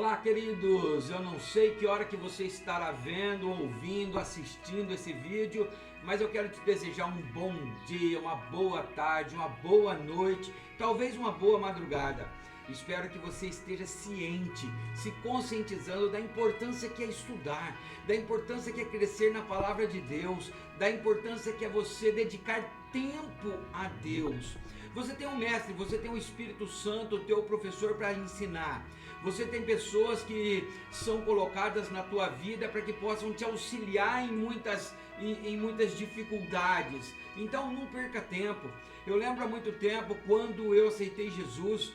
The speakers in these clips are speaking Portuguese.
Olá, queridos, eu não sei que hora que você estará vendo, ouvindo, assistindo esse vídeo, mas eu quero te desejar um bom dia, uma boa tarde, uma boa noite, talvez uma boa madrugada. Espero que você esteja ciente, se conscientizando da importância que é estudar, da importância que é crescer na palavra de Deus, da importância que é você dedicar tempo a Deus. Você tem um mestre, você tem o Espírito Santo, o teu professor para ensinar. Você tem pessoas que são colocadas na tua vida para que possam te auxiliar em muitas dificuldades. Então não perca tempo. Eu lembro há muito tempo, quando eu aceitei Jesus,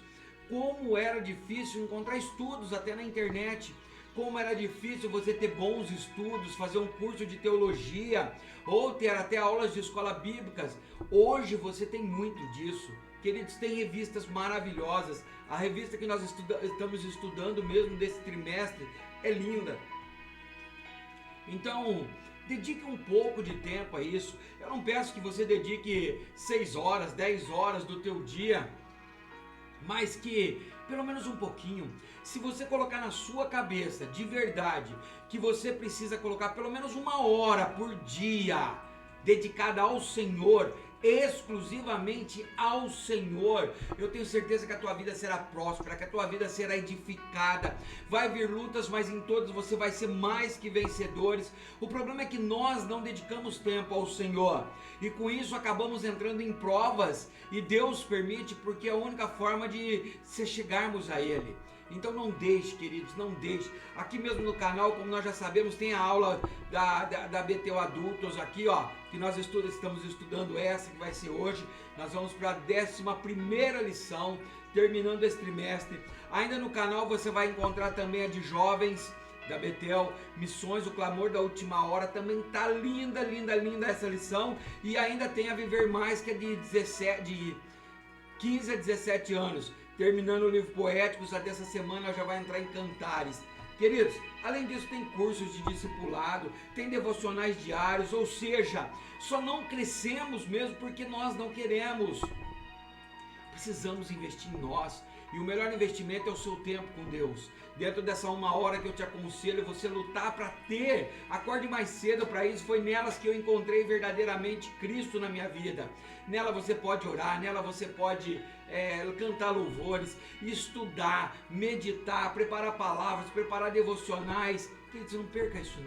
como era difícil encontrar estudos até na internet. Como era difícil você ter bons estudos, fazer um curso de teologia ou ter até aulas de escola bíblicas. Hoje você tem muito disso. Queridos, tem revistas maravilhosas. A revista que nós estamos estudando mesmo desse trimestre é linda. Então, dedique um pouco de tempo a isso. Eu não peço que você dedique 6 horas, 10 horas do teu dia, mas que pelo menos um pouquinho. Se você colocar na sua cabeça de verdade que você precisa colocar pelo menos 1 hora por dia dedicada ao Senhor, exclusivamente ao Senhor, eu tenho certeza que a tua vida será próspera, que a tua vida será edificada. Vai vir lutas, mas em todas você vai ser mais que vencedores. O problema é que nós não dedicamos tempo ao Senhor e com isso acabamos entrando em provas, e Deus permite, porque é a única forma de chegarmos a Ele. Então não deixe, queridos, não deixe. Aqui mesmo no canal, como nós já sabemos, tem a aula da BTO Adultos aqui, ó, que nós estamos estudando essa, que vai ser hoje. Nós vamos para a 11ª lição, terminando esse trimestre. Ainda no canal você vai encontrar também a de jovens, da Betel, Missões, o Clamor da Última Hora. Também tá linda, linda, linda essa lição. E ainda tem a Viver Mais, que é de 15 a 17 anos. Terminando o livro Poéticos, a dessa semana já vai entrar em Cantares. Queridos, além disso tem cursos de discipulado, tem devocionais diários, ou seja, só não crescemos mesmo porque nós não queremos. Precisamos investir em nós, e o melhor investimento é o seu tempo com Deus. Dentro dessa 1 hora que eu te aconselho você lutar para ter, acorde mais cedo para isso. Foi nelas que eu encontrei verdadeiramente Cristo na minha vida. Nela você pode orar, nela você pode cantar louvores, estudar, meditar, preparar palavras, preparar devocionais. Queridos, não perca isso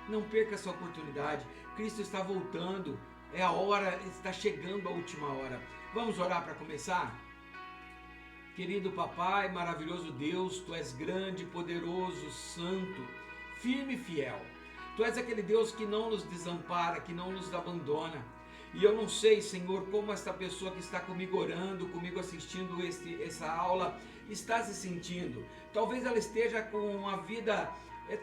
não perca essa oportunidade. Cristo está voltando, é a hora, está chegando a última hora. Vamos orar para começar? Querido Papai, maravilhoso Deus, Tu és grande, poderoso, santo, firme e fiel. Tu és aquele Deus que não nos desampara, que não nos abandona. E eu não sei, Senhor, como esta pessoa que está comigo orando, comigo assistindo essa aula, está se sentindo. Talvez ela esteja com a vida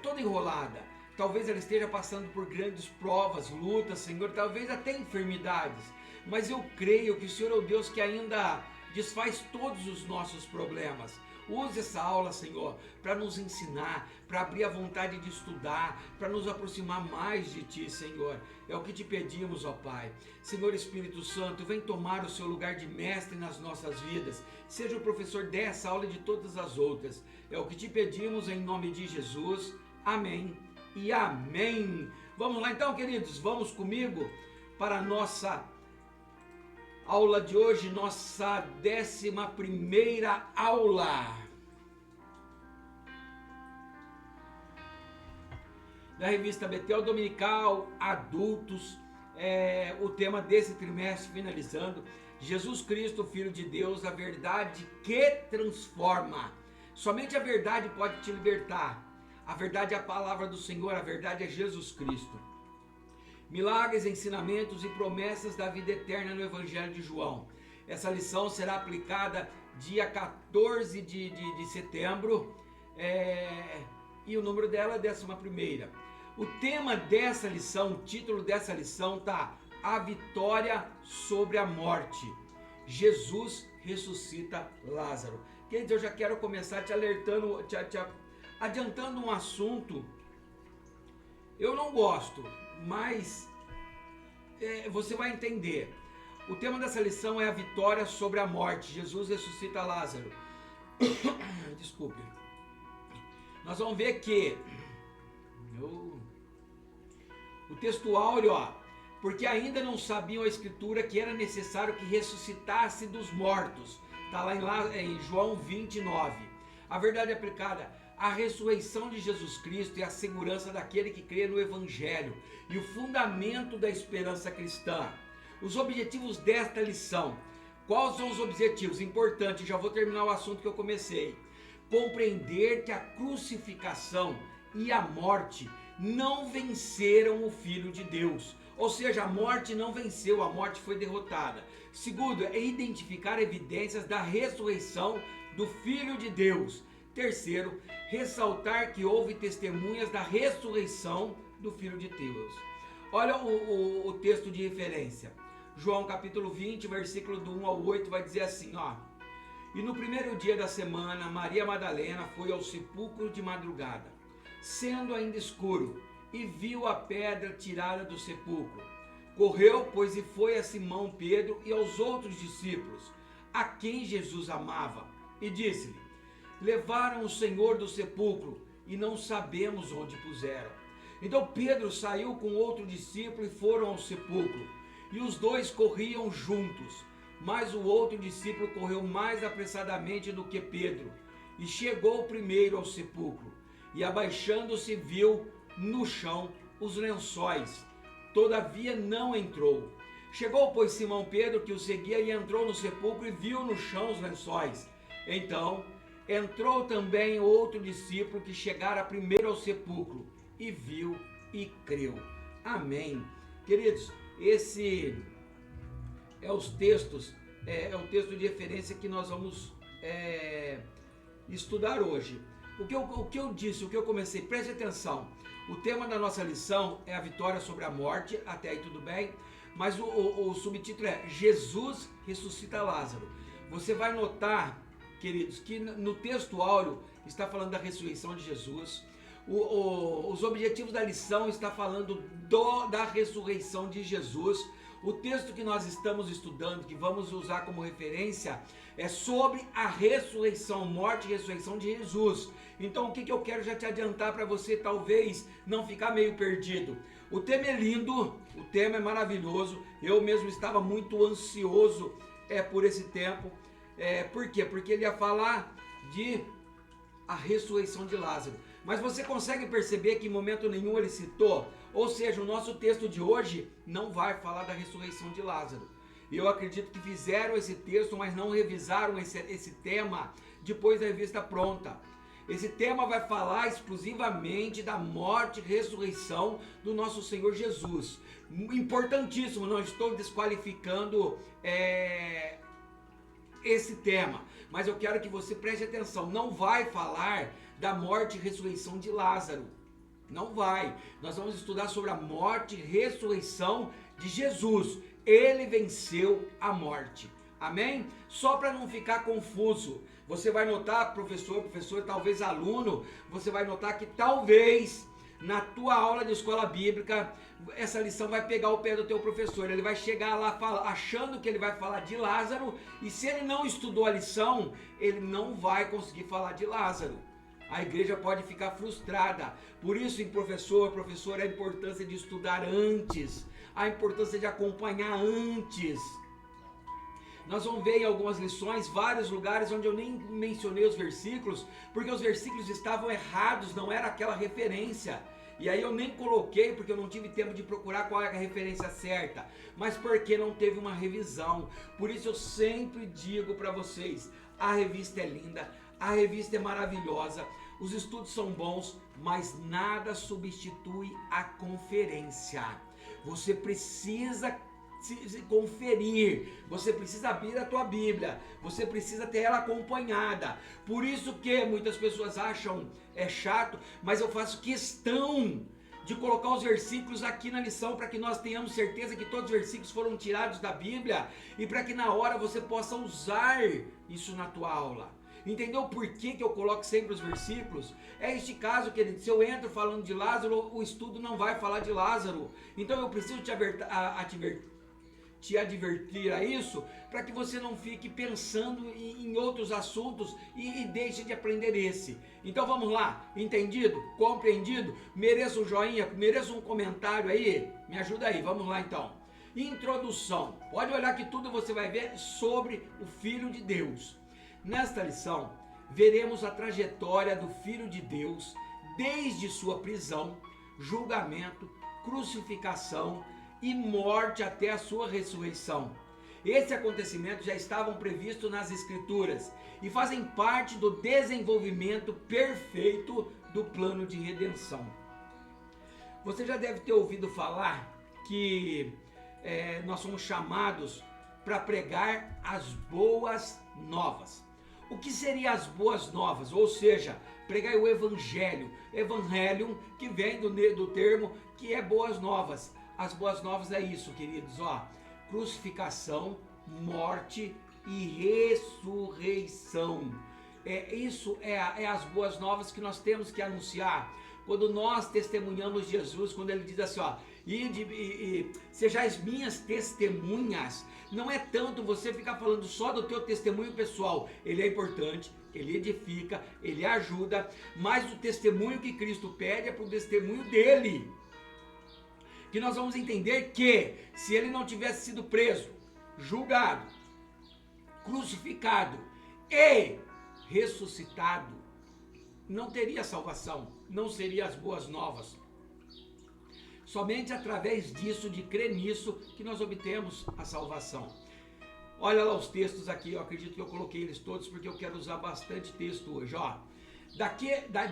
toda enrolada. Talvez ela esteja passando por grandes provas, lutas, Senhor, talvez até enfermidades. Mas eu creio que o Senhor é o Deus que ainda desfaz todos os nossos problemas. Use essa aula, Senhor, para nos ensinar, para abrir a vontade de estudar, para nos aproximar mais de Ti, Senhor. É o que te pedimos, ó Pai. Senhor Espírito Santo, vem tomar o seu lugar de mestre nas nossas vidas. Seja o professor dessa aula e de todas as outras. É o que te pedimos em nome de Jesus. Amém e amém. Vamos lá então, queridos, vamos comigo para a nossa aula de hoje, nossa 11ª aula da revista Betel Dominical Adultos. O tema desse trimestre, finalizando: Jesus Cristo, Filho de Deus, a verdade que transforma. Somente a verdade pode te libertar. A verdade é a palavra do Senhor, a verdade é Jesus Cristo. Milagres, ensinamentos e promessas da vida eterna no Evangelho de João. Essa lição será aplicada dia 14 de setembro, e o número dela é 11ª. O tema dessa lição, o título dessa lição está: A Vitória sobre a Morte. Jesus ressuscita Lázaro. Queridos, eu já quero começar te alertando, te adiantando um assunto. Eu não gosto, mas você vai entender. O tema dessa lição é a vitória sobre a morte. Jesus ressuscita Lázaro. Desculpe. nós vamos ver que o texto áureo, porque ainda não sabiam a escritura que era necessário que ressuscitasse dos mortos. Está lá em João 29. A verdade aplicada, a ressurreição de Jesus Cristo é a segurança daquele que crê no Evangelho e o fundamento da esperança cristã. Os objetivos desta lição. Quais são os objetivos? Importante, já vou terminar o assunto que eu comecei. Compreender que a crucificação e a morte não venceram o Filho de Deus. Ou seja, a morte não venceu, a morte foi derrotada. Segundo, é identificar evidências da ressurreição do Filho de Deus. Terceiro, ressaltar que houve testemunhas da ressurreição do Filho de Deus. Olha o texto de referência. João capítulo 20, versículo do 1 ao 8, vai dizer assim, E no primeiro dia da semana, Maria Madalena foi ao sepulcro de madrugada, sendo ainda escuro, e viu a pedra tirada do sepulcro. Correu, pois, e foi a Simão Pedro e aos outros discípulos, a quem Jesus amava, e disse-lhe, levaram o Senhor do sepulcro, e não sabemos onde puseram. Então Pedro saiu com outro discípulo e foram ao sepulcro, e os dois corriam juntos, mas o outro discípulo correu mais apressadamente do que Pedro, e chegou primeiro ao sepulcro, e abaixando-se viu no chão os lençóis, todavia não entrou. Chegou, pois, Simão Pedro, que o seguia, e entrou no sepulcro e viu no chão os lençóis. Então entrou também outro discípulo que chegara primeiro ao sepulcro, e viu e creu. Amém. Queridos, esse é os textos, é o texto de referência que nós vamos estudar hoje. O que eu disse, o que eu comecei, preste atenção. O tema da nossa lição é a vitória sobre a morte, até aí tudo bem, mas o subtítulo é Jesus ressuscita Lázaro. Você vai notar, queridos, que no texto áureo está falando da ressurreição de Jesus. Os objetivos da lição está falando da ressurreição de Jesus. O texto que nós estamos estudando, que vamos usar como referência, é sobre a ressurreição, morte e ressurreição de Jesus. Então o que eu quero já te adiantar para você talvez não ficar meio perdido. O tema é lindo, o tema é maravilhoso, eu mesmo estava muito ansioso por esse tempo. Por quê? Porque ele ia falar de a ressurreição de Lázaro. Mas você consegue perceber que em momento nenhum ele citou? Ou seja, o nosso texto de hoje não vai falar da ressurreição de Lázaro. Eu acredito que fizeram esse texto, mas não revisaram esse tema depois da revista pronta. Esse tema vai falar exclusivamente da morte e ressurreição do nosso Senhor Jesus. Importantíssimo, não estou desqualificando esse tema, mas eu quero que você preste atenção. Não vai falar da morte e ressurreição de Lázaro. Não vai. Nós vamos estudar sobre a morte e ressurreição de Jesus. Ele venceu a morte. Amém? Só para não ficar confuso. Você vai notar, professor, talvez aluno, você vai notar que talvez na tua aula de escola bíblica, essa lição vai pegar o pé do teu professor. Ele vai chegar lá achando que ele vai falar de Lázaro, e se ele não estudou a lição, ele não vai conseguir falar de Lázaro. A igreja pode ficar frustrada. Por isso, professor, a importância de estudar antes, a importância de acompanhar antes. Nós vamos ver em algumas lições, vários lugares onde eu nem mencionei os versículos, porque os versículos estavam errados, não era aquela referência. E aí eu nem coloquei, porque eu não tive tempo de procurar qual é a referência certa, mas porque não teve uma revisão. Por isso eu sempre digo para vocês, a revista é linda, a revista é maravilhosa, os estudos são bons, mas nada substitui a conferência. Você precisa se conferir, você precisa abrir a tua Bíblia, você precisa ter ela acompanhada. Por isso que muitas pessoas acham chato, mas eu faço questão de colocar os versículos aqui na lição, para que nós tenhamos certeza que todos os versículos foram tirados da Bíblia, e para que na hora você possa usar isso na tua aula. Entendeu por que eu coloco sempre os versículos? É este caso, querido, se eu entro falando de Lázaro, o estudo não vai falar de Lázaro. Então eu preciso te te advertir a isso, para que você não fique pensando em outros assuntos e deixe de aprender esse. Então vamos lá, entendido? Compreendido? Mereço um joinha, mereço um comentário aí? Me ajuda aí, vamos lá então. Introdução. Pode olhar que tudo você vai ver sobre o Filho de Deus. Nesta lição, veremos a trajetória do Filho de Deus desde sua prisão, julgamento, crucificação e morte até a sua ressurreição. Esses acontecimentos já estavam previstos nas Escrituras e fazem parte do desenvolvimento perfeito do plano de redenção. Você já deve ter ouvido falar que nós somos chamados para pregar as boas novas. O que seriam as boas novas? Ou seja, pregar o evangelho. Evangelium, que vem do termo que é boas novas. As boas novas é isso, queridos, ó. Crucificação, morte e ressurreição. Isso é as boas novas que nós temos que anunciar. Quando nós testemunhamos Jesus, quando ele diz assim, ó, sejais minhas testemunhas, não é tanto você ficar falando só do teu testemunho pessoal. Ele é importante, ele edifica, ele ajuda, mas o testemunho que Cristo pede é para o testemunho dele. Que nós vamos entender que se ele não tivesse sido preso, julgado, crucificado e ressuscitado, não teria salvação, não seria as boas novas. Somente através disso, de crer nisso, que nós obtemos a salvação. Olha lá os textos aqui, eu acredito que eu coloquei eles todos porque eu quero usar bastante texto hoje. Ó.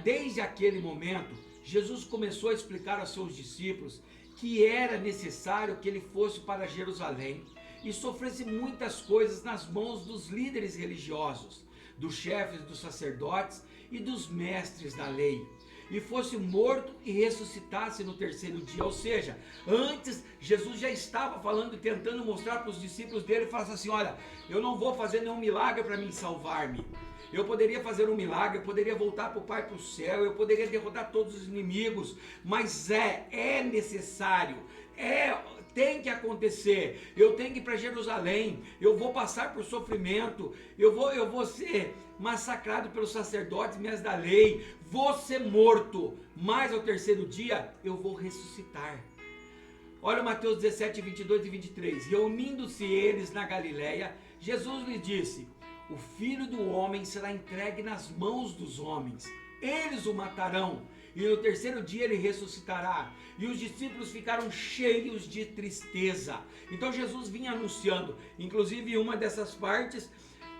Desde aquele momento, Jesus começou a explicar aos seus discípulos que era necessário que ele fosse para Jerusalém e sofresse muitas coisas nas mãos dos líderes religiosos, dos chefes dos sacerdotes e dos mestres da lei, e fosse morto e ressuscitasse no terceiro dia. Ou seja, antes Jesus já estava falando e tentando mostrar para os discípulos dele, falando assim, olha, eu não vou fazer nenhum milagre para mim salvar-me. Eu poderia fazer um milagre, eu poderia voltar para o Pai, para o céu, eu poderia derrotar todos os inimigos, mas é necessário, tem que acontecer, eu tenho que ir para Jerusalém, eu vou passar por sofrimento, eu vou ser massacrado pelos sacerdotes, mestres da lei, vou ser morto, mas ao terceiro dia eu vou ressuscitar. Olha Mateus 17, 22 e 23, reunindo-se eles na Galileia, Jesus lhes disse, o Filho do Homem será entregue nas mãos dos homens, eles o matarão, e no terceiro dia ele ressuscitará. E os discípulos ficaram cheios de tristeza. Então Jesus vinha anunciando, inclusive uma dessas partes,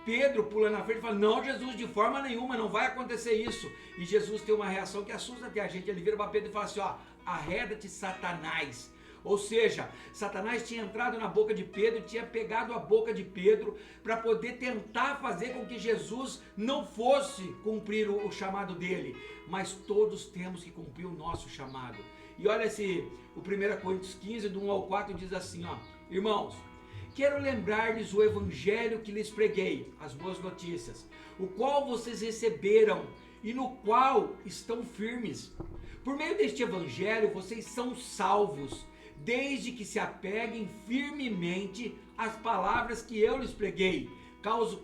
Pedro pula na frente e fala, não Jesus, de forma nenhuma, não vai acontecer isso. E Jesus tem uma reação que assusta até a gente, ele vira para Pedro e fala assim, ó, arreda-te Satanás. Ou seja, Satanás tinha entrado na boca de Pedro, tinha pegado a boca de Pedro para poder tentar fazer com que Jesus não fosse cumprir o chamado dele. Mas todos temos que cumprir o nosso chamado. E olha o 1 Coríntios 15, do 1 ao 4, diz assim, ó, irmãos, quero lembrar-lhes o evangelho que lhes preguei, as boas notícias, o qual vocês receberam e no qual estão firmes. Por meio deste evangelho vocês são salvos, desde que se apeguem firmemente às palavras que eu lhes preguei. Caso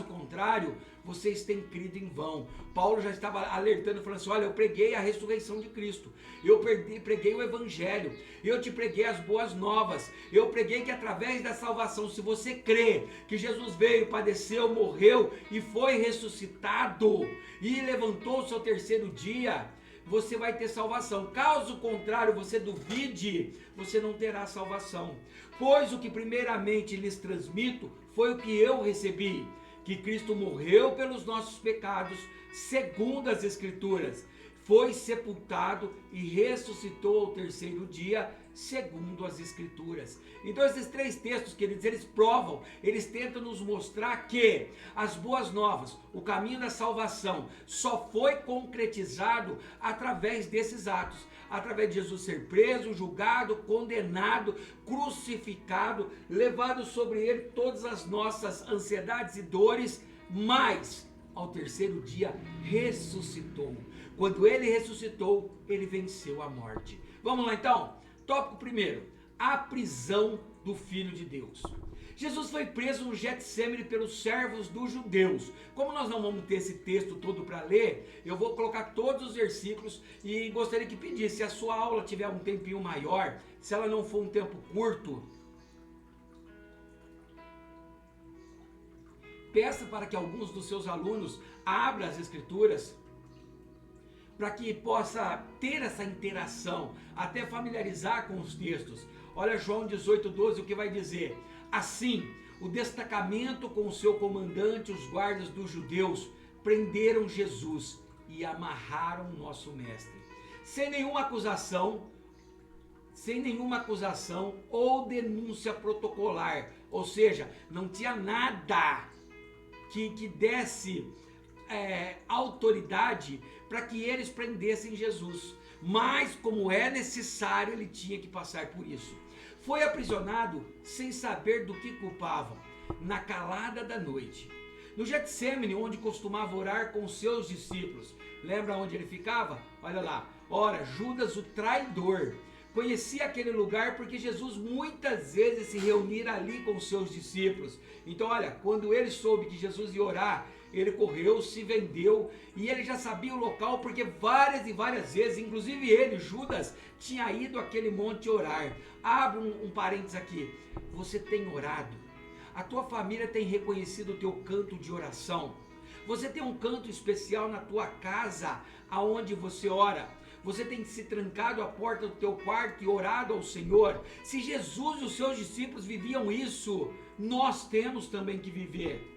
contrário, vocês têm crido em vão. Paulo já estava alertando, falando assim, olha, eu preguei a ressurreição de Cristo, eu preguei o evangelho, eu te preguei as boas novas, eu preguei que através da salvação, se você crê que Jesus veio, padeceu, morreu e foi ressuscitado e levantou-se ao terceiro dia, você vai ter salvação. Caso contrário, você duvide, você não terá salvação. Pois o que primeiramente lhes transmito foi o que eu recebi, que Cristo morreu pelos nossos pecados, segundo as Escrituras, foi sepultado e ressuscitou ao terceiro dia, segundo as Escrituras. Então esses três textos, queridos, eles provam, eles tentam nos mostrar que as boas novas, o caminho da salvação, só foi concretizado através desses atos, através de Jesus ser preso, julgado, condenado, crucificado, levado sobre ele todas as nossas ansiedades e dores, mas ao terceiro dia ressuscitou. Quando ele ressuscitou, ele venceu a morte. Vamos lá então? Tópico primeiro, a prisão do Filho de Deus. Jesus foi preso no Getsêmani pelos servos dos judeus. Como nós não vamos ter esse texto todo para ler, eu vou colocar todos os versículos e gostaria que pedisse, se a sua aula tiver um tempinho maior, se ela não for um tempo curto, peça para que alguns dos seus alunos abram as escrituras, para que possa ter essa interação, até familiarizar com os textos. Olha João 18:12, o que vai dizer? Assim, o destacamento com o seu comandante, os guardas dos judeus, prenderam Jesus e amarraram o nosso mestre. Sem nenhuma acusação ou denúncia protocolar. Ou seja, não tinha nada que desse autoridade para que eles prendessem Jesus. Mas, como é necessário, ele tinha que passar por isso. Foi aprisionado sem saber do que culpavam, na calada da noite. No Getsêmani, onde costumava orar com seus discípulos. Lembra onde ele ficava? Olha lá. Ora, Judas, o traidor, conhecia aquele lugar porque Jesus muitas vezes se reunira ali com seus discípulos. Então, olha, quando ele soube que Jesus ia orar, ele correu, se vendeu, e ele já sabia o local, porque várias e várias vezes, inclusive ele, Judas, tinha ido àquele monte orar. Abre um parênteses aqui. Você tem orado? A tua família tem reconhecido o teu canto de oração? Você tem um canto especial na tua casa, aonde você ora? Você tem se trancado à porta do teu quarto e orado ao Senhor? Se Jesus e os seus discípulos viviam isso, nós temos também que viver.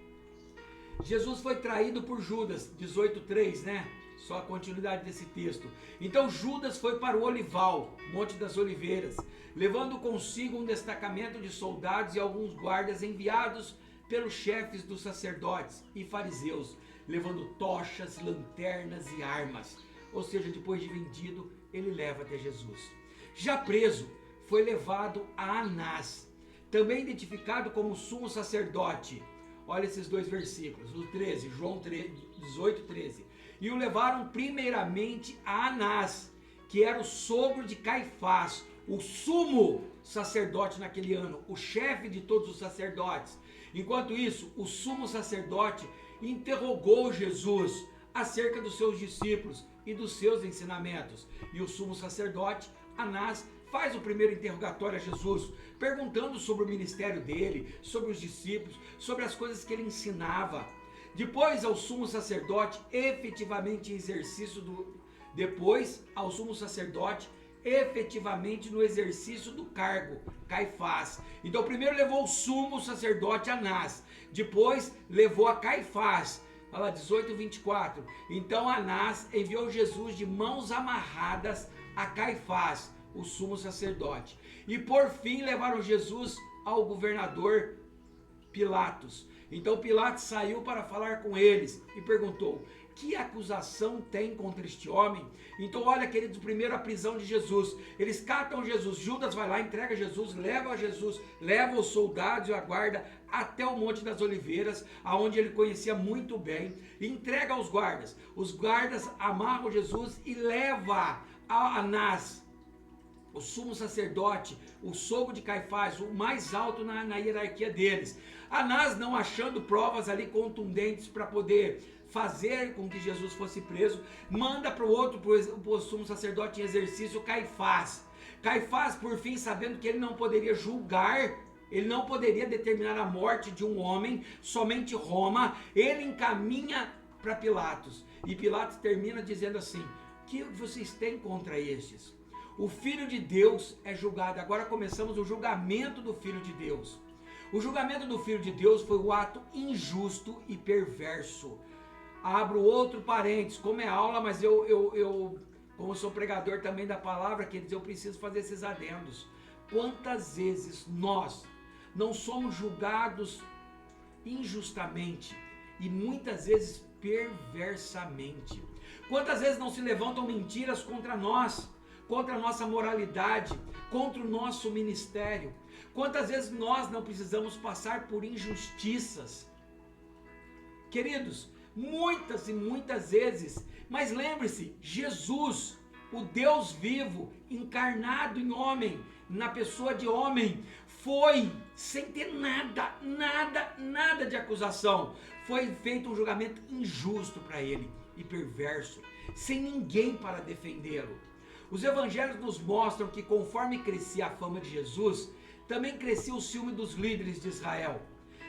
Jesus foi traído por Judas, 18:3, né? Só a continuidade desse texto. Então Judas foi para o Olival, Monte das Oliveiras, levando consigo um destacamento de soldados e alguns guardas enviados pelos chefes dos sacerdotes e fariseus, levando tochas, lanternas e armas. Ou seja, depois de vendido, ele leva até Jesus. Já preso, foi levado a Anás, também identificado como sumo sacerdote. Olha esses dois versículos, o 13, João 18:13. E o levaram primeiramente a Anás, que era o sogro de Caifás, o sumo sacerdote naquele ano, o chefe de todos os sacerdotes. Enquanto isso, o sumo sacerdote interrogou Jesus acerca dos seus discípulos e dos seus ensinamentos. E o sumo sacerdote, Anás, faz o primeiro interrogatório a Jesus, perguntando sobre o ministério dele, sobre os discípulos, sobre as coisas que ele ensinava. Depois ao sumo sacerdote, efetivamente no exercício do cargo, Caifás. Então primeiro levou o sumo sacerdote Anás, depois levou a Caifás. Olha lá, 18:24. Então Anás enviou Jesus de mãos amarradas a Caifás, o sumo sacerdote. E por fim levaram Jesus ao governador Pilatos. Então Pilatos saiu para falar com eles e perguntou: que acusação tem contra este homem? Então olha, queridos, primeiro a prisão de Jesus. Eles catam Jesus, Judas vai lá, entrega Jesus, leva os soldados e a guarda até o Monte das Oliveiras, aonde ele conhecia muito bem, entrega aos guardas. Os guardas amarram Jesus e leva a Anás, o sumo sacerdote, o sogro de Caifás, o mais alto na hierarquia deles. Anás, não achando provas ali contundentes para poder fazer com que Jesus fosse preso, manda para o sumo sacerdote em exercício, Caifás. Caifás, por fim, sabendo que ele não poderia julgar, ele não poderia determinar a morte de um homem, somente Roma, ele encaminha para Pilatos. E Pilatos termina dizendo assim: o que vocês têm contra estes? O Filho de Deus é julgado. Agora começamos o julgamento do Filho de Deus. O julgamento do Filho de Deus foi o ato injusto e perverso. Abro outro parênteses, como é aula, mas eu como sou pregador também da palavra, quer dizer, eu preciso fazer esses adendos. Quantas vezes nós não somos julgados injustamente e muitas vezes perversamente? Quantas vezes não se levantam mentiras contra nós, contra a nossa moralidade, contra o nosso ministério? Quantas vezes nós não precisamos passar por injustiças? Queridos, muitas e muitas vezes. Mas lembre-se, Jesus, o Deus vivo, encarnado em homem, na pessoa de homem, foi sem ter nada de acusação. Foi feito um julgamento injusto para ele e perverso, sem ninguém para defendê-lo. Os evangelhos nos mostram que conforme crescia a fama de Jesus, também crescia o ciúme dos líderes de Israel.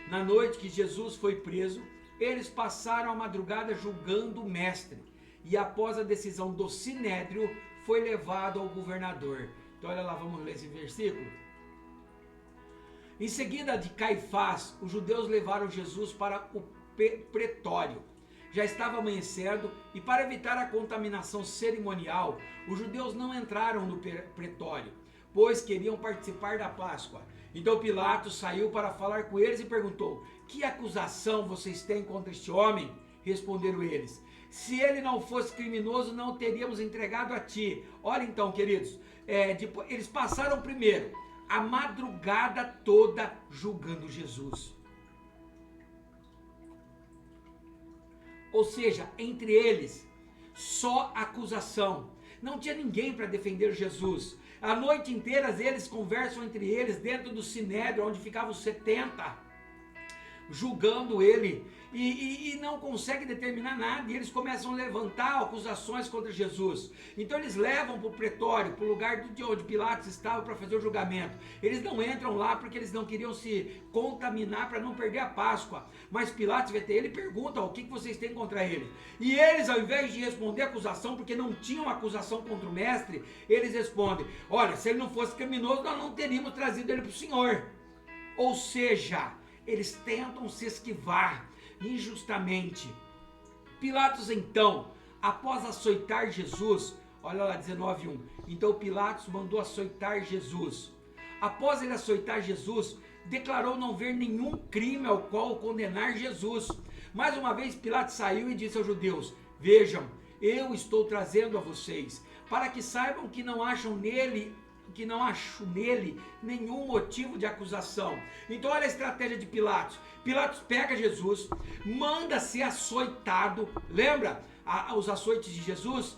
Na noite que Jesus foi preso, eles passaram a madrugada julgando o mestre, e após a decisão do sinédrio, foi levado ao governador. Então olha lá, vamos ler esse versículo. Em seguida de Caifás, os judeus levaram Jesus para o pretório. Já estava amanhecendo e para evitar a contaminação cerimonial, os judeus não entraram no pretório, pois queriam participar da Páscoa. Então Pilatos saiu para falar com eles e perguntou: que acusação vocês têm contra este homem? Responderam eles: se ele não fosse criminoso, não teríamos entregado a ti. Olha então, queridos, eles passaram primeiro a madrugada toda julgando Jesus. Ou seja, entre eles, só acusação. Não tinha ninguém para defender Jesus. A noite inteira eles conversam entre eles dentro do sinédrio, onde ficavam os 70, julgando ele, e não conseguem determinar nada, e eles começam a levantar acusações contra Jesus. Então eles levam para o pretório, para o lugar de onde Pilatos estava para fazer o julgamento. Eles não entram lá porque eles não queriam se contaminar para não perder a Páscoa, mas Pilatos vai ter ele e pergunta: o que vocês têm contra ele? E eles, ao invés de responder a acusação, porque não tinham acusação contra o mestre, eles respondem: olha, se ele não fosse criminoso, nós não teríamos trazido ele para o Senhor. Ou seja, eles tentam se esquivar injustamente. Pilatos então, após açoitar Jesus, olha lá 19:1, então Pilatos mandou açoitar Jesus. Após ele açoitar Jesus, declarou não ver nenhum crime ao qual condenar Jesus. Mais uma vez Pilatos saiu e disse aos judeus: vejam, eu estou trazendo a vocês, para que saibam que não acho nele nenhum motivo de acusação. Então olha a estratégia de Pilatos. Pilatos pega Jesus, manda ser açoitado. Lembra os açoites de Jesus?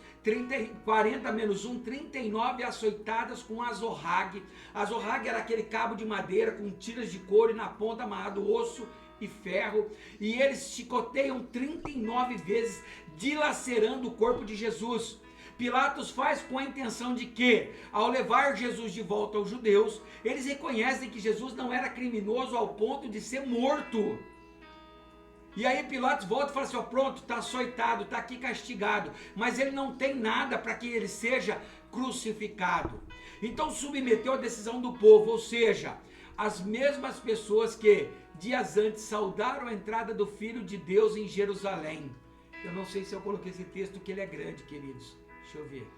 40 menos 1, 39 açoitadas com azorrague. Azorrague era aquele cabo de madeira com tiras de couro e na ponta amarrado osso e ferro. E eles chicoteiam 39 vezes, dilacerando o corpo de Jesus. Pilatos faz com a intenção de que, ao levar Jesus de volta aos judeus, eles reconhecem que Jesus não era criminoso ao ponto de ser morto. E aí Pilatos volta e fala assim: ó, pronto, está açoitado, está aqui castigado, mas ele não tem nada para que ele seja crucificado. Então submeteu a decisão do povo, ou seja, as mesmas pessoas que dias antes saudaram a entrada do Filho de Deus em Jerusalém. Eu não sei se eu coloquei esse texto, que ele é grande, queridos. Deixa eu ver.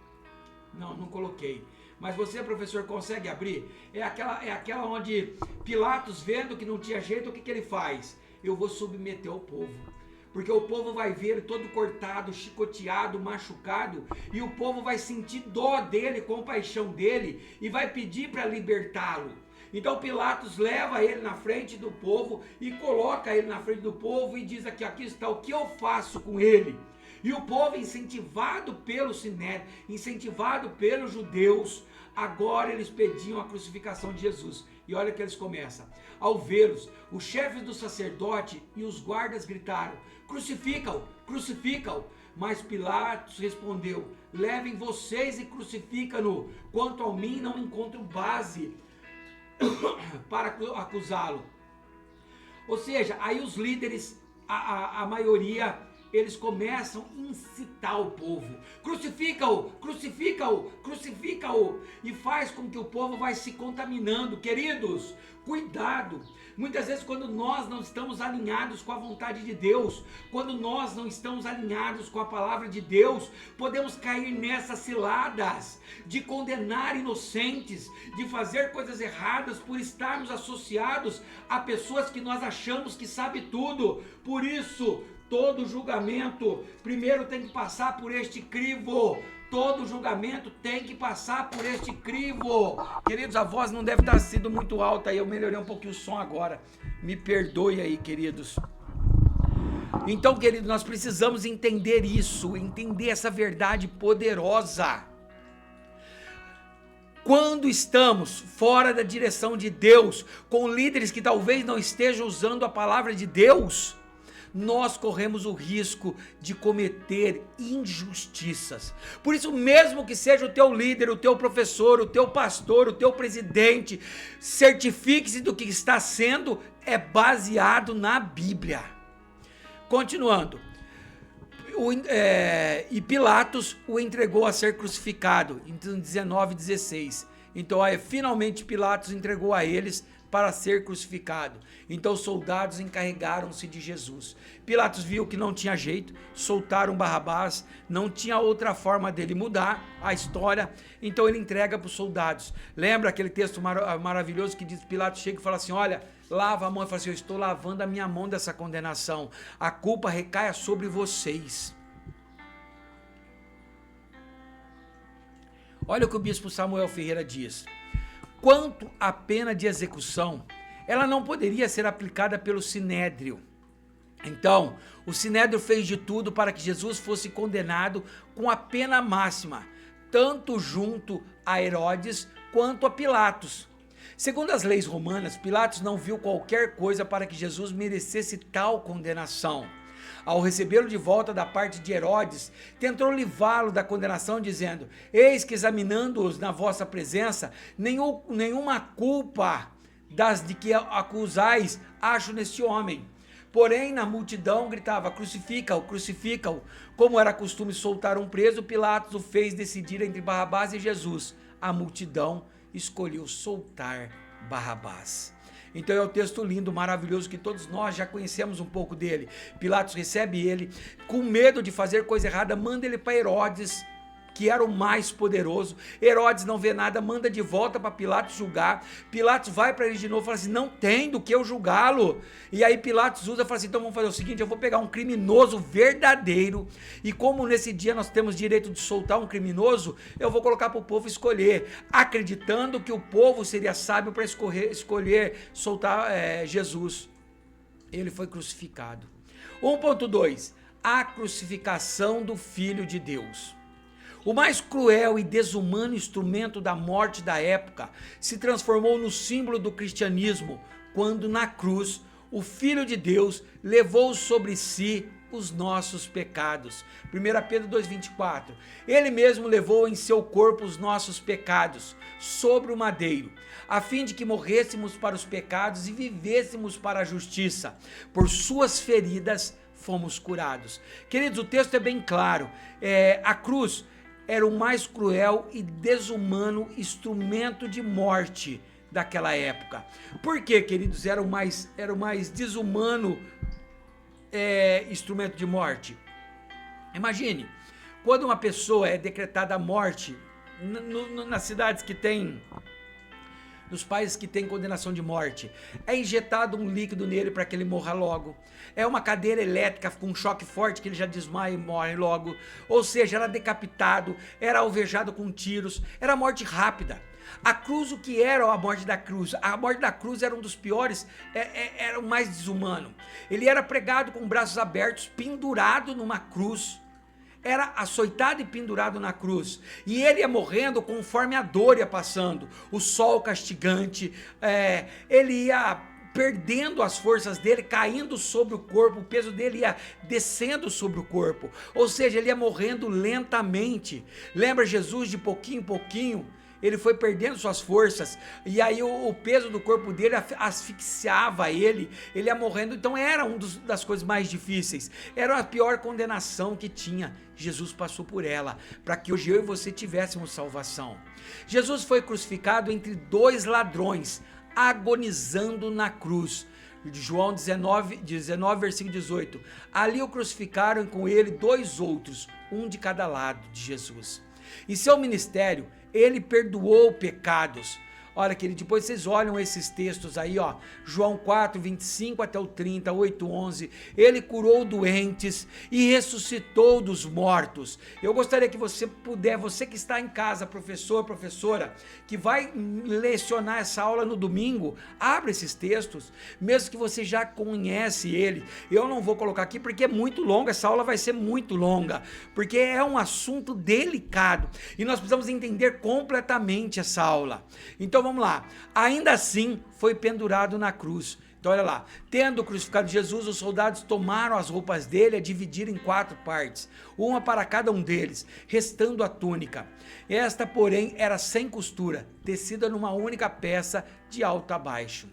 Não coloquei. Mas você, professor, consegue abrir? É aquela onde Pilatos, vendo que não tinha jeito, o que ele faz? Eu vou submeter o povo. Porque o povo vai ver ele todo cortado, chicoteado, machucado, e o povo vai sentir dó dele, compaixão dele, e vai pedir para libertá-lo. Então Pilatos leva ele na frente do povo e coloca ele na frente do povo e diz aqui está o que eu faço com ele. E o povo, incentivado pelo sinédrio, incentivado pelos judeus, agora eles pediam a crucificação de Jesus. E olha que eles começam: ao vê-los, os chefes do sacerdote e os guardas gritaram: crucifica-o, crucifica-o. Mas Pilatos respondeu: levem vocês e crucificam-no. Quanto a mim, não encontro base para acusá-lo. Ou seja, aí os líderes, a maioria, eles começam a incitar o povo: crucifica-o, crucifica-o, crucifica-o, e faz com que o povo vai se contaminando. Queridos, cuidado. Muitas vezes, quando nós não estamos alinhados com a vontade de Deus, quando nós não estamos alinhados com a palavra de Deus, podemos cair nessas ciladas de condenar inocentes, de fazer coisas erradas por estarmos associados a pessoas que nós achamos que sabem tudo. Por isso, todo julgamento primeiro tem que passar por este crivo. Todo julgamento tem que passar por este crivo. Queridos, a voz não deve estar sido muito alta aí. Eu melhorei um pouquinho o som agora. Me perdoe aí, queridos. Então, queridos, nós precisamos entender isso. Entender essa verdade poderosa. Quando estamos fora da direção de Deus, com líderes que talvez não estejam usando a palavra de Deus, nós corremos o risco de cometer injustiças. Por isso, mesmo que seja o teu líder, o teu professor, o teu pastor, o teu presidente, certifique-se do que está sendo, é baseado na Bíblia. Continuando. E Pilatos o entregou a ser crucificado, em 19:16. Então, finalmente Pilatos entregou a eles para ser crucificado. Então os soldados encarregaram-se de Jesus. Pilatos viu que não tinha jeito, soltaram Barrabás, não tinha outra forma dele mudar a história, então ele entrega para os soldados. Lembra aquele texto maravilhoso que diz, Pilatos chega e fala assim, olha, lava a mão, e fala assim, eu estou lavando a minha mão dessa condenação, a culpa recaia sobre vocês. Olha o que o bispo Samuel Ferreira diz. Quanto à pena de execução, ela não poderia ser aplicada pelo Sinédrio. Então, o Sinédrio fez de tudo para que Jesus fosse condenado com a pena máxima, tanto junto a Herodes quanto a Pilatos. Segundo as leis romanas, Pilatos não viu qualquer coisa para que Jesus merecesse tal condenação. Ao recebê-lo de volta da parte de Herodes, tentou livrá-lo da condenação, dizendo, eis que examinando-os na vossa presença, nenhuma culpa das de que acusais acho neste homem. Porém, na multidão gritava, crucifica-o, crucifica-o. Como era costume soltar um preso, Pilatos o fez decidir entre Barrabás e Jesus. A multidão escolheu soltar Barrabás. Então é um texto lindo, maravilhoso, que todos nós já conhecemos um pouco dele. Pilatos recebe ele, com medo de fazer coisa errada, manda ele para Herodes, que era o mais poderoso. Herodes não vê nada, manda de volta para Pilatos julgar. Pilatos vai para ele de novo e fala assim, não tem do que eu julgá-lo. E aí Pilatos usa e fala assim, então vamos fazer o seguinte, eu vou pegar um criminoso verdadeiro, e como nesse dia nós temos direito de soltar um criminoso, eu vou colocar para o povo escolher, acreditando que o povo seria sábio para escolher soltar Jesus. Ele foi crucificado. 1.2, a crucificação do Filho de Deus. O mais cruel e desumano instrumento da morte da época se transformou no símbolo do cristianismo, quando na cruz o Filho de Deus levou sobre si os nossos pecados. 1 Pedro 2,24. Ele mesmo levou em seu corpo os nossos pecados sobre o madeiro, a fim de que morrêssemos para os pecados e vivêssemos para a justiça. Por suas feridas fomos curados. Queridos, o texto é bem claro. A cruz era o mais cruel e desumano instrumento de morte daquela época. Por que, queridos, era o mais desumano instrumento de morte? Imagine, quando uma pessoa é decretada a morte, nas cidades que tem, nos países que tem condenação de morte, é injetado um líquido nele para que ele morra logo, é uma cadeira elétrica com um choque forte que ele já desmaia e morre logo, ou seja, era decapitado, era alvejado com tiros, era morte rápida. A cruz, o que era a morte da cruz? A morte da cruz era um dos piores, era o mais desumano. Ele era pregado com braços abertos, pendurado numa cruz, era açoitado e pendurado na cruz, e ele ia morrendo conforme a dor ia passando, o sol castigante, ele ia perdendo as forças dele, caindo sobre o corpo, o peso dele ia descendo sobre o corpo, ou seja, ele ia morrendo lentamente. Lembra Jesus, de pouquinho em pouquinho, ele foi perdendo suas forças, e aí o peso do corpo dele asfixiava ele ia morrendo. Então era uma das coisas mais difíceis, era a pior condenação que tinha. Jesus passou por ela, para que hoje eu e você tivéssemos salvação. Jesus foi crucificado entre dois ladrões, agonizando na cruz. João 19, versículo 18, ali o crucificaram com ele dois outros, um de cada lado de Jesus. Em seu ministério, ele perdoou pecados. Olha, querido, depois vocês olham esses textos aí, ó, João 4, 25 até o 30, 8, 11, ele curou doentes e ressuscitou dos mortos. Eu gostaria que você você que está em casa, professor, professora, que vai lecionar essa aula no domingo, abra esses textos, mesmo que você já conhece ele. Eu não vou colocar aqui porque é muito longa, essa aula vai ser muito longa, porque é um assunto delicado e nós precisamos entender completamente essa aula. Então vamos lá. Ainda assim foi pendurado na cruz. Então olha lá, tendo crucificado Jesus, os soldados tomaram as roupas dele e a dividiram em 4 partes, uma para cada um deles, restando a túnica. Esta, porém, era sem costura, tecida numa única peça de alto a baixo.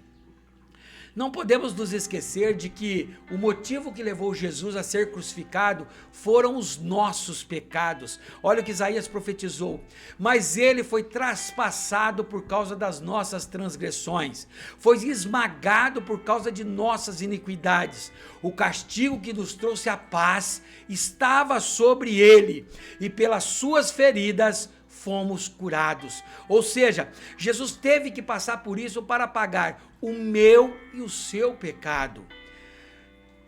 Não podemos nos esquecer de que o motivo que levou Jesus a ser crucificado foram os nossos pecados. Olha o que Isaías profetizou. Mas ele foi traspassado por causa das nossas transgressões, foi esmagado por causa de nossas iniquidades. O castigo que nos trouxe a paz estava sobre ele, e pelas suas feridas fomos curados. Ou seja, Jesus teve que passar por isso para pagar o meu e o seu pecado.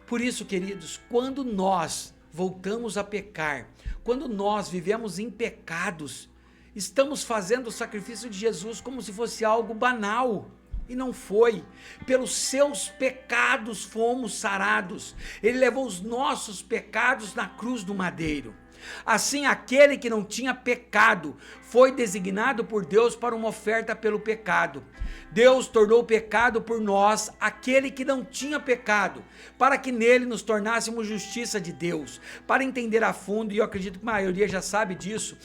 Por isso, queridos, quando nós voltamos a pecar, quando nós vivemos em pecados, estamos fazendo o sacrifício de Jesus como se fosse algo banal. E não foi. Pelos seus pecados fomos sarados. Ele levou os nossos pecados na cruz do madeiro. Assim, aquele que não tinha pecado foi designado por Deus para uma oferta pelo pecado. Deus tornou pecado por nós aquele que não tinha pecado, para que nele nos tornássemos justiça de Deus. Para entender a fundo, e eu acredito que a maioria já sabe disso,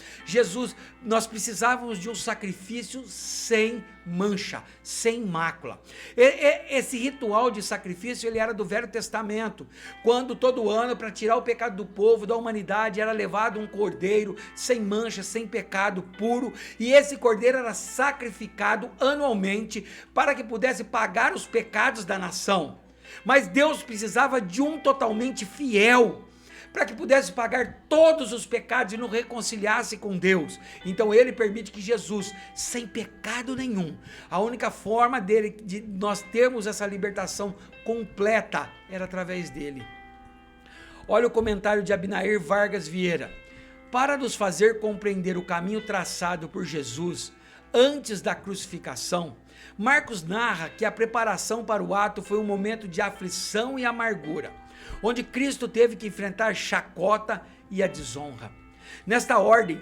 nós precisávamos de um sacrifício sem mancha, sem mácula. Esse ritual de sacrifício, ele era do Velho Testamento, quando todo ano, para tirar o pecado do povo, da humanidade, era levado um cordeiro sem mancha, sem pecado, puro, e esse cordeiro era sacrificado anualmente para que pudesse pagar os pecados da nação. Mas Deus precisava de um totalmente fiel, para que pudesse pagar todos os pecados e nos reconciliasse com Deus. Então ele permite que Jesus, sem pecado nenhum, a única forma de nós termos essa libertação completa era através dele. Olha o comentário de Abinair Vargas Vieira. Para nos fazer compreender o caminho traçado por Jesus antes da crucificação, Marcos narra que a preparação para o ato foi um momento de aflição e amargura, onde Cristo teve que enfrentar chacota e a desonra. Nesta ordem,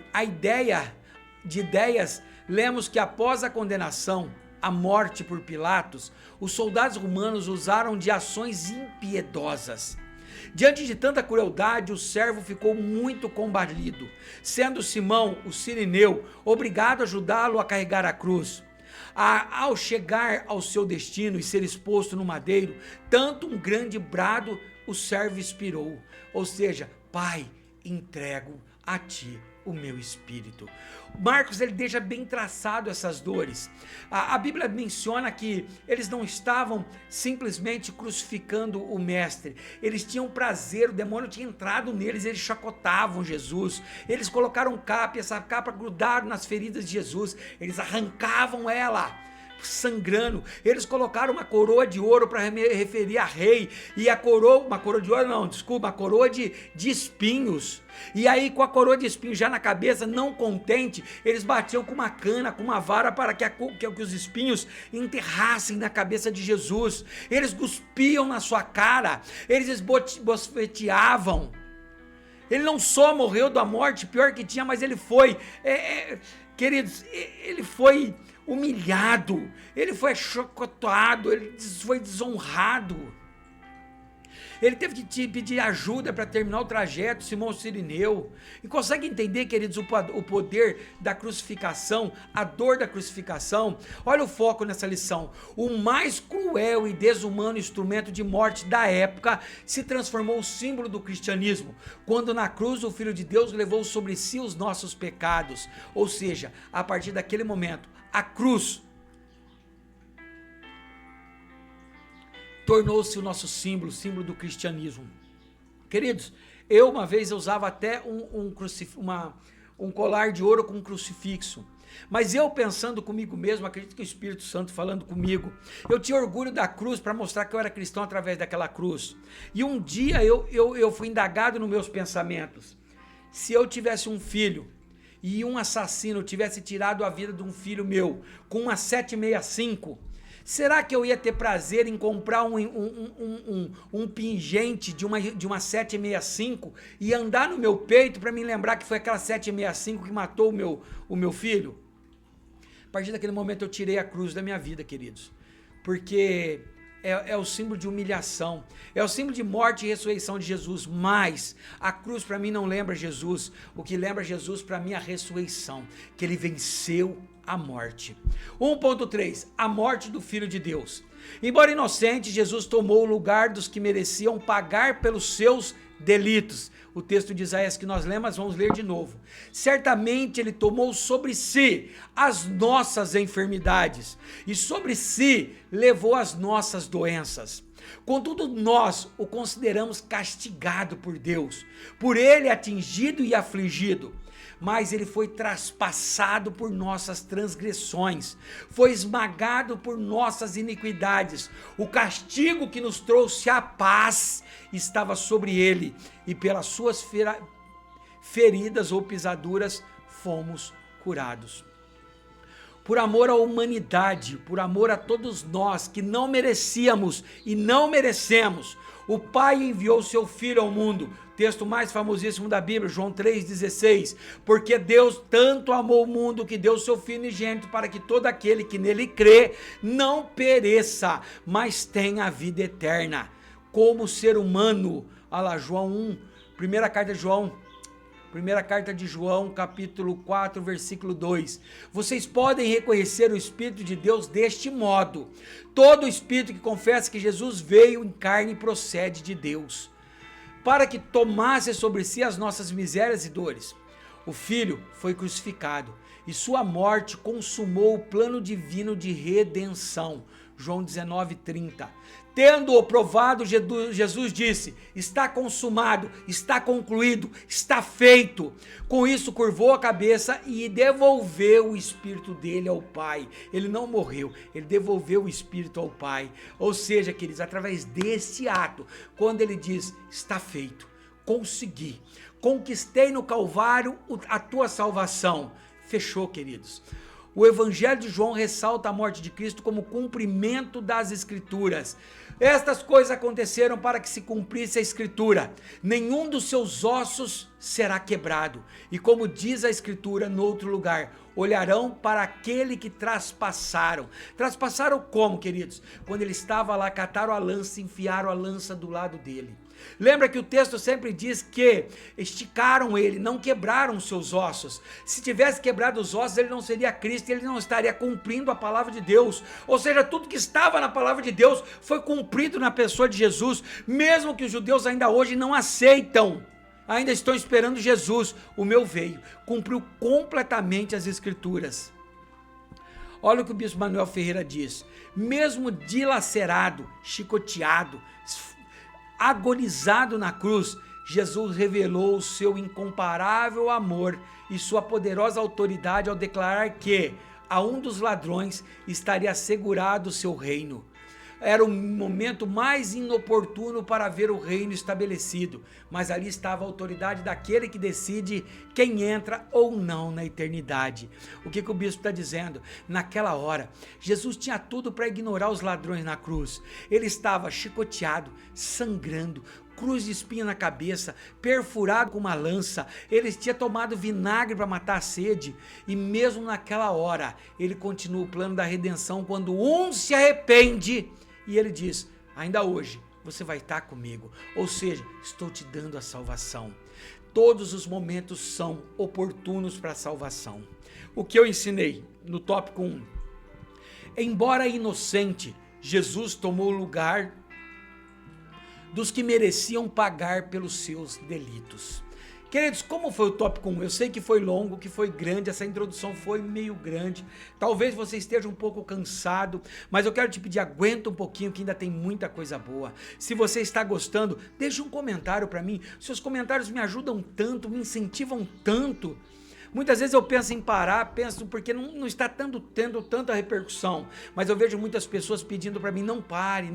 lemos que após a condenação, a morte por Pilatos, os soldados romanos usaram de ações impiedosas. Diante de tanta crueldade, o servo ficou muito combalido, sendo Simão, o Cirineu, obrigado a ajudá-lo a carregar a cruz. Ao chegar ao seu destino e ser exposto no madeiro, tanto um grande brado o servo expirou, ou seja, Pai, entrego a ti o meu espírito. Marcos, ele deixa bem traçado essas dores. A Bíblia menciona que eles não estavam simplesmente crucificando o mestre, eles tinham prazer, o demônio tinha entrado neles, eles chacotavam Jesus, eles colocaram capa, e essa capa grudaram nas feridas de Jesus, eles arrancavam ela, sangrando, eles colocaram uma coroa de ouro para referir a rei, e a coroa, uma coroa de espinhos, e aí com a coroa de espinhos já na cabeça, não contente, eles batiam com uma cana, com uma vara, para que os espinhos enterrassem na cabeça de Jesus, eles cuspiam na sua cara, eles esbofeteavam. Ele não só morreu da morte pior que tinha, mas ele foi, queridos, ele foi humilhado, ele foi chacotado, ele foi desonrado. Ele teve que pedir ajuda para terminar o trajeto, Simão Cirineu. E consegue entender, queridos, o poder da crucificação, a dor da crucificação? Olha o foco nessa lição. O mais cruel e desumano instrumento de morte da época se transformou o símbolo do cristianismo, quando na cruz o Filho de Deus levou sobre si os nossos pecados. Ou seja, a partir daquele momento, a cruz tornou-se o nosso símbolo, símbolo do cristianismo. Queridos, uma vez usava até um colar de ouro com um crucifixo. Mas eu pensando comigo mesmo, acredito que o Espírito Santo falando comigo, eu tinha orgulho da cruz para mostrar que eu era cristão através daquela cruz. E um dia eu fui indagado nos meus pensamentos. Se eu tivesse um filho e um assassino tivesse tirado a vida de um filho meu com uma 765, será que eu ia ter prazer em comprar um pingente de uma 765 e andar no meu peito para me lembrar que foi aquela 765 que matou o meu filho? A partir daquele momento eu tirei a cruz da minha vida, queridos, porque é o símbolo de humilhação, é o símbolo de morte e ressurreição de Jesus, mas a cruz para mim não lembra Jesus, o que lembra Jesus para mim é a ressurreição, que ele venceu a morte. 1.3, a morte do Filho de Deus. Embora inocente, Jesus tomou o lugar dos que mereciam pagar pelos seus delitos. O texto de Isaías que nós lemos, vamos ler de novo. Certamente ele tomou sobre si as nossas enfermidades e sobre si levou as nossas doenças. Contudo, nós o consideramos castigado por Deus, por ele atingido e afligido. Mas ele foi traspassado por nossas transgressões, foi esmagado por nossas iniquidades. O castigo que nos trouxe a paz estava sobre ele, e pelas suas feridas ou pisaduras fomos curados. Por amor à humanidade, por amor a todos nós que não merecíamos e não merecemos, o Pai enviou seu Filho ao mundo. Texto mais famosíssimo da Bíblia, João 3,16. Porque Deus tanto amou o mundo que deu seu Filho unigênito para que todo aquele que nele crê não pereça, mas tenha a vida eterna. Como ser humano, olha lá, João 1, primeira carta de João, capítulo 4, versículo 2. Vocês podem reconhecer o Espírito de Deus deste modo. Todo espírito que confessa que Jesus veio em carne procede de Deus, para que tomasse sobre si as nossas misérias e dores. O Filho foi crucificado e sua morte consumou o plano divino de redenção. João 19:30. Tendo-o provado, Jesus disse: está consumado, está concluído, está feito. Com isso curvou a cabeça e devolveu o espírito dele ao Pai. Ele não morreu, ele devolveu o espírito ao Pai. Ou seja, queridos, através desse ato, quando ele diz: está feito, consegui, conquistei no Calvário a tua salvação. Fechou, queridos. O Evangelho de João ressalta a morte de Cristo como cumprimento das Escrituras. Estas coisas aconteceram para que se cumprisse a Escritura. Nenhum dos seus ossos será quebrado. E como diz a Escritura no outro lugar, olharão para aquele que traspassaram. Traspassaram como, queridos? Quando ele estava lá, cataram a lança e enfiaram a lança do lado dele. Lembra que o texto sempre diz que esticaram ele, não quebraram seus ossos. Se tivesse quebrado os ossos, ele não seria Cristo, ele não estaria cumprindo a palavra de Deus. Ou seja, tudo que estava na palavra de Deus foi cumprido na pessoa de Jesus, mesmo que os judeus ainda hoje não aceitam. Ainda estão esperando Jesus. O meu veio, cumpriu completamente as Escrituras. Olha o que o bispo Manuel Ferreira diz: mesmo dilacerado, chicoteado, agonizado na cruz, Jesus revelou o seu incomparável amor e sua poderosa autoridade ao declarar que a um dos ladrões estaria assegurado o seu reino. Era o momento mais inoportuno para ver o reino estabelecido, mas ali estava a autoridade daquele que decide quem entra ou não na eternidade. O que o bispo está dizendo? Naquela hora, Jesus tinha tudo para ignorar os ladrões na cruz. Ele estava chicoteado, sangrando, cruz de espinho na cabeça, perfurado com uma lança. Ele tinha tomado vinagre para matar a sede, e mesmo naquela hora, ele continua o plano da redenção quando um se arrepende. E ele diz: ainda hoje você vai estar comigo, ou seja, estou te dando a salvação. Todos os momentos são oportunos para a salvação. O que eu ensinei no tópico 1? Embora inocente, Jesus tomou o lugar dos que mereciam pagar pelos seus delitos. Queridos, como foi o tópico 1? Eu sei que foi longo, que foi grande, essa introdução foi meio grande. Talvez você esteja um pouco cansado, mas eu quero te pedir, aguenta um pouquinho que ainda tem muita coisa boa. Se você está gostando, deixe um comentário para mim. Seus comentários me ajudam tanto, me incentivam tanto. Muitas vezes eu penso em parar, penso porque não está tendo tanta repercussão, mas eu vejo muitas pessoas pedindo para mim, não pare,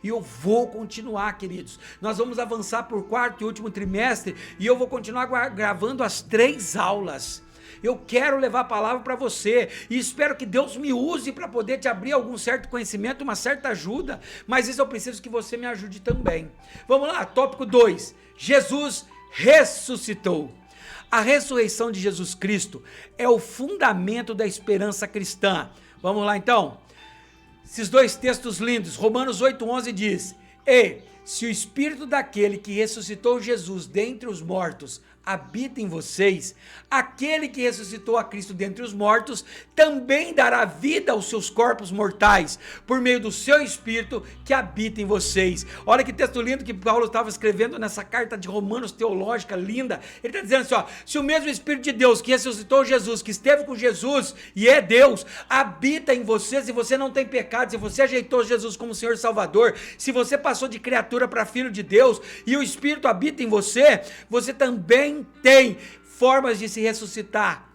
e eu vou continuar, queridos. Nós vamos avançar por quarto e último trimestre, e eu vou continuar gravando as 3 aulas. Eu quero levar a palavra para você e espero que Deus me use para poder te abrir algum certo conhecimento, uma certa ajuda, mas isso eu preciso que você me ajude também. Vamos lá, tópico 2. Jesus ressuscitou. A ressurreição de Jesus Cristo é o fundamento da esperança cristã. Vamos lá então? Esses 2 textos lindos, Romanos 8:11 diz: E se o Espírito daquele que ressuscitou Jesus dentre os mortos habita em vocês, aquele que ressuscitou a Cristo dentre os mortos também dará vida aos seus corpos mortais, por meio do seu Espírito que habita em vocês. Olha que texto lindo que Paulo estava escrevendo nessa carta de Romanos teológica linda. Ele está dizendo assim, ó, se o mesmo Espírito de Deus que ressuscitou Jesus, que esteve com Jesus e é Deus, habita em você, se você não tem pecado, se você ajeitou Jesus como Senhor e Salvador, se você passou de criatura para filho de Deus e o Espírito habita em você, você também tem formas de se ressuscitar.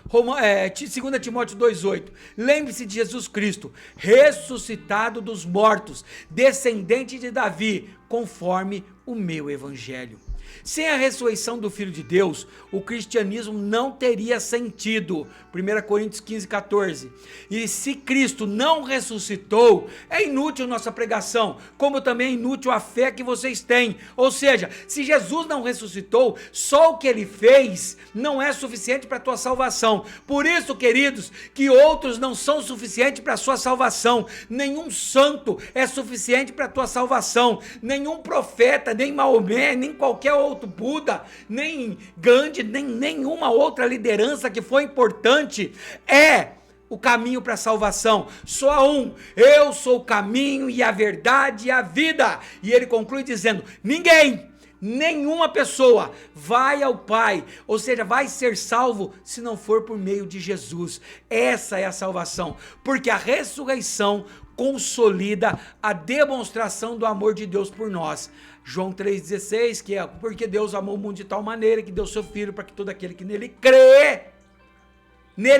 2 Timóteo 2,8. Lembre-se de Jesus Cristo, ressuscitado dos mortos, descendente de Davi, conforme o meu evangelho. Sem a ressurreição do Filho de Deus, o cristianismo não teria sentido. 1 Coríntios 15:14. E se Cristo não ressuscitou, é inútil nossa pregação, como também é inútil a fé que vocês têm. Ou seja, se Jesus não ressuscitou, só o que ele fez não é suficiente para a tua salvação. Por isso, queridos, que outros não são suficientes para a sua salvação. Nenhum santo é suficiente para a tua salvação. Nenhum profeta, nem Maomé, nem qualquer outro Buda, nem Gandhi, nem nenhuma outra liderança que foi importante é o caminho para a salvação. Só há um: eu sou o caminho e a verdade e a vida. E ele conclui dizendo: nenhuma pessoa vai ao Pai, ou seja, vai ser salvo se não for por meio de Jesus. Essa é a salvação, porque a ressurreição consolida a demonstração do amor de Deus por nós. João 3,16, que é porque Deus amou o mundo de tal maneira que deu seu Filho para que todo aquele que nele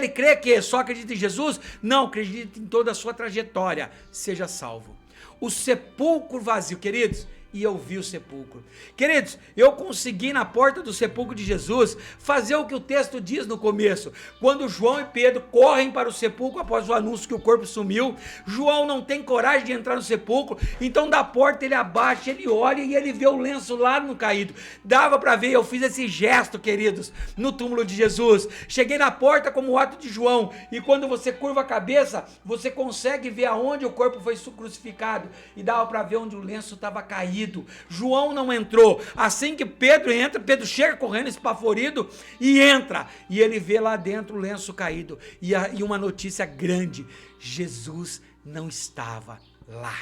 crê que só acredita em Jesus? Não, acredita em toda a sua trajetória, seja salvo. O sepulcro vazio, queridos, e eu vi o sepulcro. Queridos, eu consegui na porta do sepulcro de Jesus fazer o que o texto diz no começo. Quando João e Pedro correm para o sepulcro após o anúncio que o corpo sumiu, João não tem coragem de entrar no sepulcro, então da porta ele abaixa, ele olha e ele vê o lenço lá no caído. Dava para ver, eu fiz esse gesto, queridos, no túmulo de Jesus. Cheguei na porta como o ato de João, e quando você curva a cabeça, você consegue ver aonde o corpo foi crucificado, e dava para ver onde o lenço estava caído. João não entrou. Assim que Pedro entra, Pedro chega correndo espaforido e entra, e ele vê lá dentro o lenço caído, e uma notícia grande: Jesus não estava lá.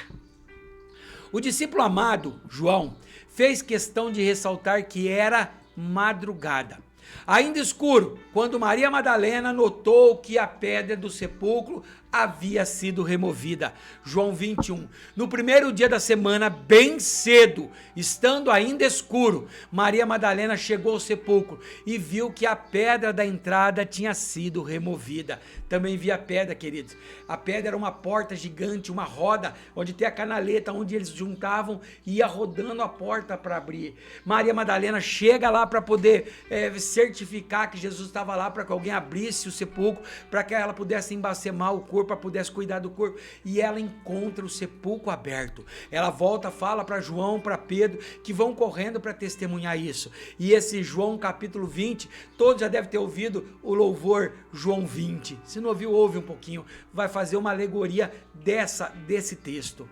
O discípulo amado, João, fez questão de ressaltar que era madrugada, ainda escuro, quando Maria Madalena notou que a pedra do sepulcro havia sido removida. João 21. No primeiro dia da semana, bem cedo, estando ainda escuro, Maria Madalena chegou ao sepulcro e viu que a pedra da entrada tinha sido removida. Também vi a pedra, queridos. A pedra era uma porta gigante, uma roda, onde tem a canaleta, onde eles juntavam e ia rodando a porta para abrir. Maria Madalena chega lá para poder certificar que Jesus estava lá, para que alguém abrisse o sepulcro, para que ela pudesse embacemar o corpo, para pudesse cuidar do corpo, e ela encontra o sepulcro aberto. Ela volta, fala para João, para Pedro, que vão correndo para testemunhar isso. E esse João capítulo 20, todos já devem ter ouvido o louvor João 20. Se não ouviu, ouve um pouquinho, vai fazer uma alegoria desse texto.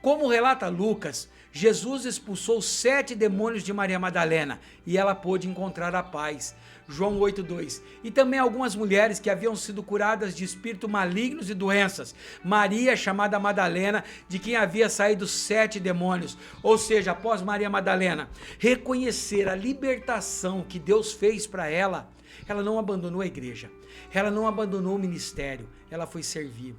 Como relata Lucas, Jesus expulsou 7 demônios de Maria Madalena e ela pôde encontrar a paz. João 8,2. E também algumas mulheres que haviam sido curadas de espíritos malignos e doenças. Maria, chamada Madalena, de quem havia saído 7 demônios. Ou seja, após Maria Madalena reconhecer a libertação que Deus fez para ela, ela não abandonou a igreja, ela não abandonou o ministério, ela foi servir.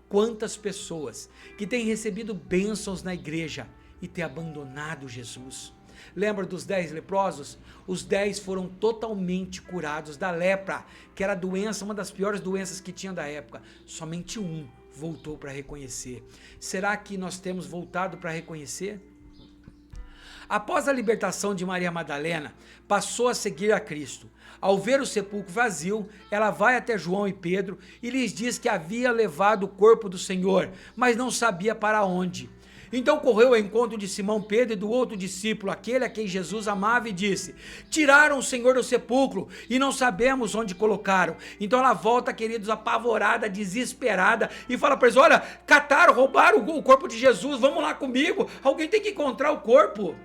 Quantas pessoas que têm recebido bênçãos na igreja e têm abandonado Jesus? Lembra dos 10 leprosos? Os 10 foram totalmente curados da lepra, que era a doença, uma das piores doenças que tinha da época. Somente um voltou para reconhecer. Será que nós temos voltado para reconhecer? Após a libertação de Maria Madalena, passou a seguir a Cristo. Ao ver o sepulcro vazio, ela vai até João e Pedro e lhes diz que havia levado o corpo do Senhor, mas não sabia para onde. Então correu ao encontro de Simão Pedro e do outro discípulo, aquele a quem Jesus amava, e disse: tiraram o Senhor do sepulcro e não sabemos onde colocaram. Então ela volta, queridos, apavorada, desesperada, e fala para eles: olha, cataram, roubaram o corpo de Jesus, vamos lá comigo, alguém tem que encontrar o corpo.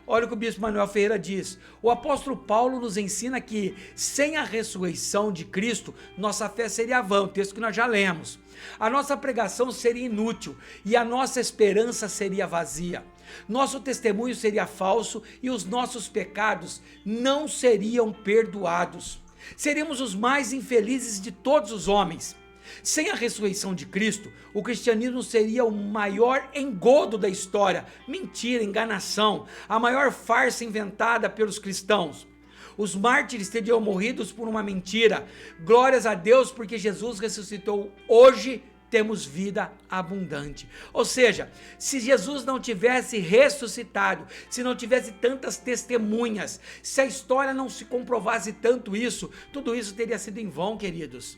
Olha o que o bispo Manuel Ferreira diz: o apóstolo Paulo nos ensina que sem a ressurreição de Cristo, nossa fé seria vã, o texto que nós já lemos. A nossa pregação seria inútil e a nossa esperança seria vazia. Nosso testemunho seria falso e os nossos pecados não seriam perdoados. Seríamos os mais infelizes de todos os homens. Sem a ressurreição de Cristo, o cristianismo seria o maior engodo da história, mentira, enganação, a maior farsa inventada pelos cristãos. Os mártires teriam morrido por uma mentira. Glórias a Deus, porque Jesus ressuscitou. Hoje temos vida abundante. Ou seja, se Jesus não tivesse ressuscitado, se não tivesse tantas testemunhas, se a história não se comprovasse tanto isso, tudo isso teria sido em vão, queridos.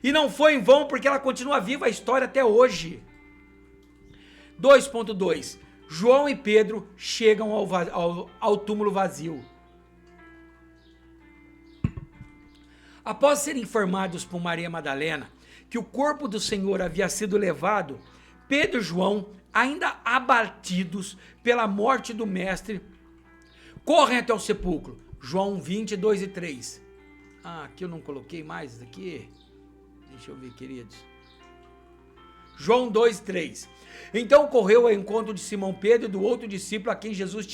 E não foi em vão, porque ela continua viva a história até hoje. 2.2. João e Pedro chegam ao túmulo vazio. Após serem informados por Maria Madalena que o corpo do Senhor havia sido levado, Pedro e João, ainda abatidos pela morte do mestre, correm até o sepulcro. João 22 e 3. Aqui eu não coloquei mais aqui. Deixa eu ver, queridos. João 2, 3. Então correu ao encontro de Simão Pedro e do outro discípulo a quem Jesus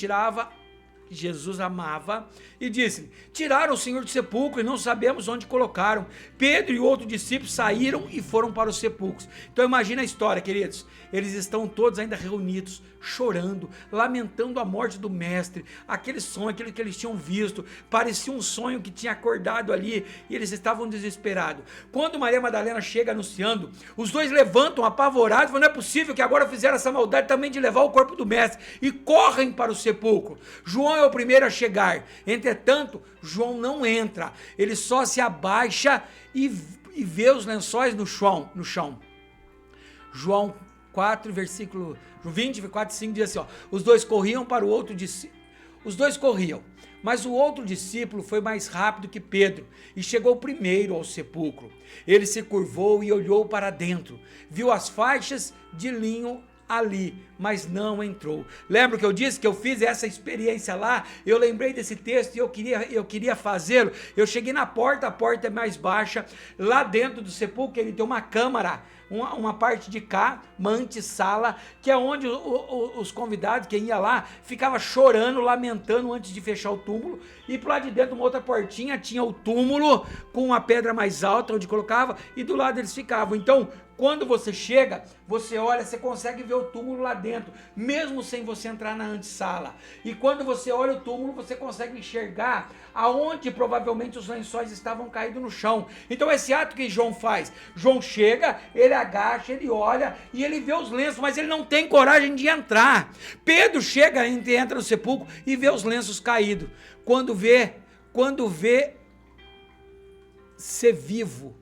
amava, e disse: tiraram o Senhor do sepulcro e não sabemos onde colocaram. Pedro e o outro discípulo saíram e foram para os sepulcros. Então imagina a história, queridos. Eles estão todos ainda reunidos, chorando, lamentando a morte do mestre, aquele sonho, aquilo que eles tinham visto, parecia um sonho que tinha acordado ali, e eles estavam desesperados. Quando Maria Madalena chega anunciando, os dois levantam apavorados, falam: não é possível que agora fizeram essa maldade também de levar o corpo do mestre, e correm para o sepulcro. João é o primeiro a chegar. Entretanto, João não entra, ele só se abaixa e vê os lençóis no chão. João 4, versículo 20, 4 e 5 diz assim: os dois corriam para o outro discípulo. Os dois corriam, mas o outro discípulo foi mais rápido que Pedro e chegou primeiro ao sepulcro. Ele se curvou e olhou para dentro, viu as faixas de linho ali, mas não entrou. Lembra que eu disse que eu fiz essa experiência lá? Eu lembrei desse texto e eu queria fazê-lo. Eu cheguei na porta, a porta é mais baixa. Lá dentro do sepulcro ele tem uma câmara, uma parte de cá, uma antessala, que é onde os convidados, quem ia lá, ficava chorando, lamentando antes de fechar o túmulo. E por lá de dentro, uma outra portinha, tinha o túmulo com uma pedra mais alta onde colocava, e do lado eles ficavam. Então, quando você chega, você olha, você consegue ver o túmulo lá dentro, mesmo sem você entrar na antessala. E quando você olha o túmulo, você consegue enxergar aonde provavelmente os lençóis estavam caídos no chão. Então esse ato que João faz, João chega, ele agacha, ele olha e ele vê os lenços, mas ele não tem coragem de entrar. Pedro chega, entra no sepulcro e vê os lenços caídos. Quando vê ser vivo.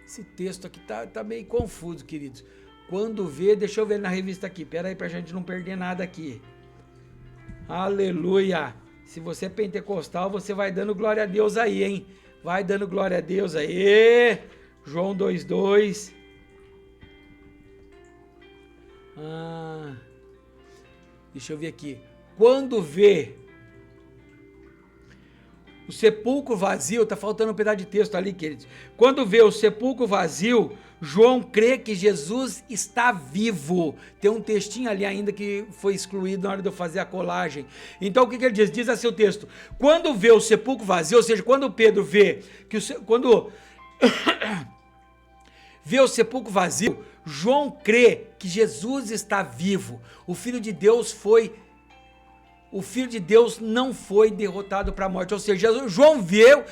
Esse texto aqui tá meio confuso, queridos. Quando vê, deixa eu ver na revista aqui. Pera aí pra gente não perder nada aqui. Aleluia. Se você é pentecostal, você vai dando glória a Deus aí, hein? Vai dando glória a Deus aí. João 2:2. Deixa eu ver aqui. Quando vê o sepulcro vazio, tá faltando um pedaço de texto ali, queridos. Quando vê o sepulcro vazio, João crê que Jesus está vivo. Tem um textinho ali ainda que foi excluído na hora de eu fazer a colagem. Então o que ele diz? Diz assim o texto: quando vê o sepulcro vazio, ou seja, quando Pedro vê que quando vê o sepulcro vazio, João crê que Jesus está vivo. O Filho de Deus foi o Filho de Deus não foi derrotado para a morte. Ou seja, João viu,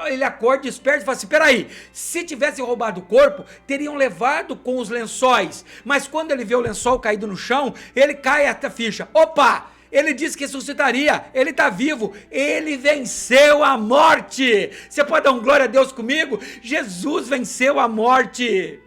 ele acorda, desperta e fala assim, peraí, se tivesse roubado o corpo, teriam levado com os lençóis, mas quando ele vê o lençol caído no chão, ele cai até a ficha, opa, ele disse que ressuscitaria, ele está vivo, ele venceu a morte. Você pode dar um glória a Deus comigo? Jesus venceu a morte.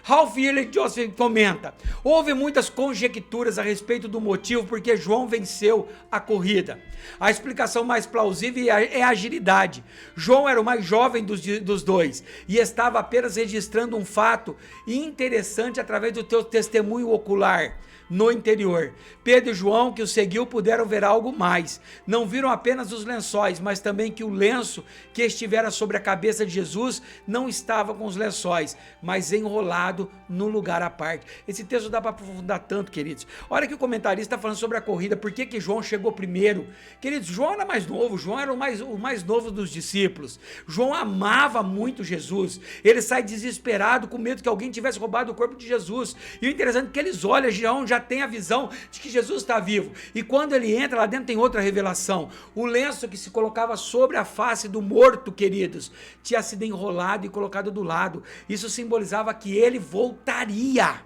Ralph Earl Joseph comenta, houve muitas conjecturas a respeito do motivo porque João venceu a corrida. A explicação mais plausível é a agilidade. João era o mais jovem dos dois e estava apenas registrando um fato interessante através do seu testemunho ocular no interior. Pedro e João, que o seguiu, puderam ver algo mais. Não viram apenas os lençóis, mas também que o lenço que estivera sobre a cabeça de Jesus não estava com os lençóis, mas enrolado num lugar à parte. Esse texto dá para aprofundar tanto, queridos. Olha que o comentarista está falando sobre a corrida, por que João chegou primeiro? Queridos, João era mais novo, João era o mais novo dos discípulos. João amava muito Jesus. Ele sai desesperado, com medo que alguém tivesse roubado o corpo de Jesus. E o interessante é que eles olham, João já tem a visão de que Jesus está vivo. E quando ele entra lá dentro tem outra revelação. O lenço que se colocava sobre a face do morto, queridos, tinha sido enrolado e colocado do lado. Isso simbolizava que ele voltaria.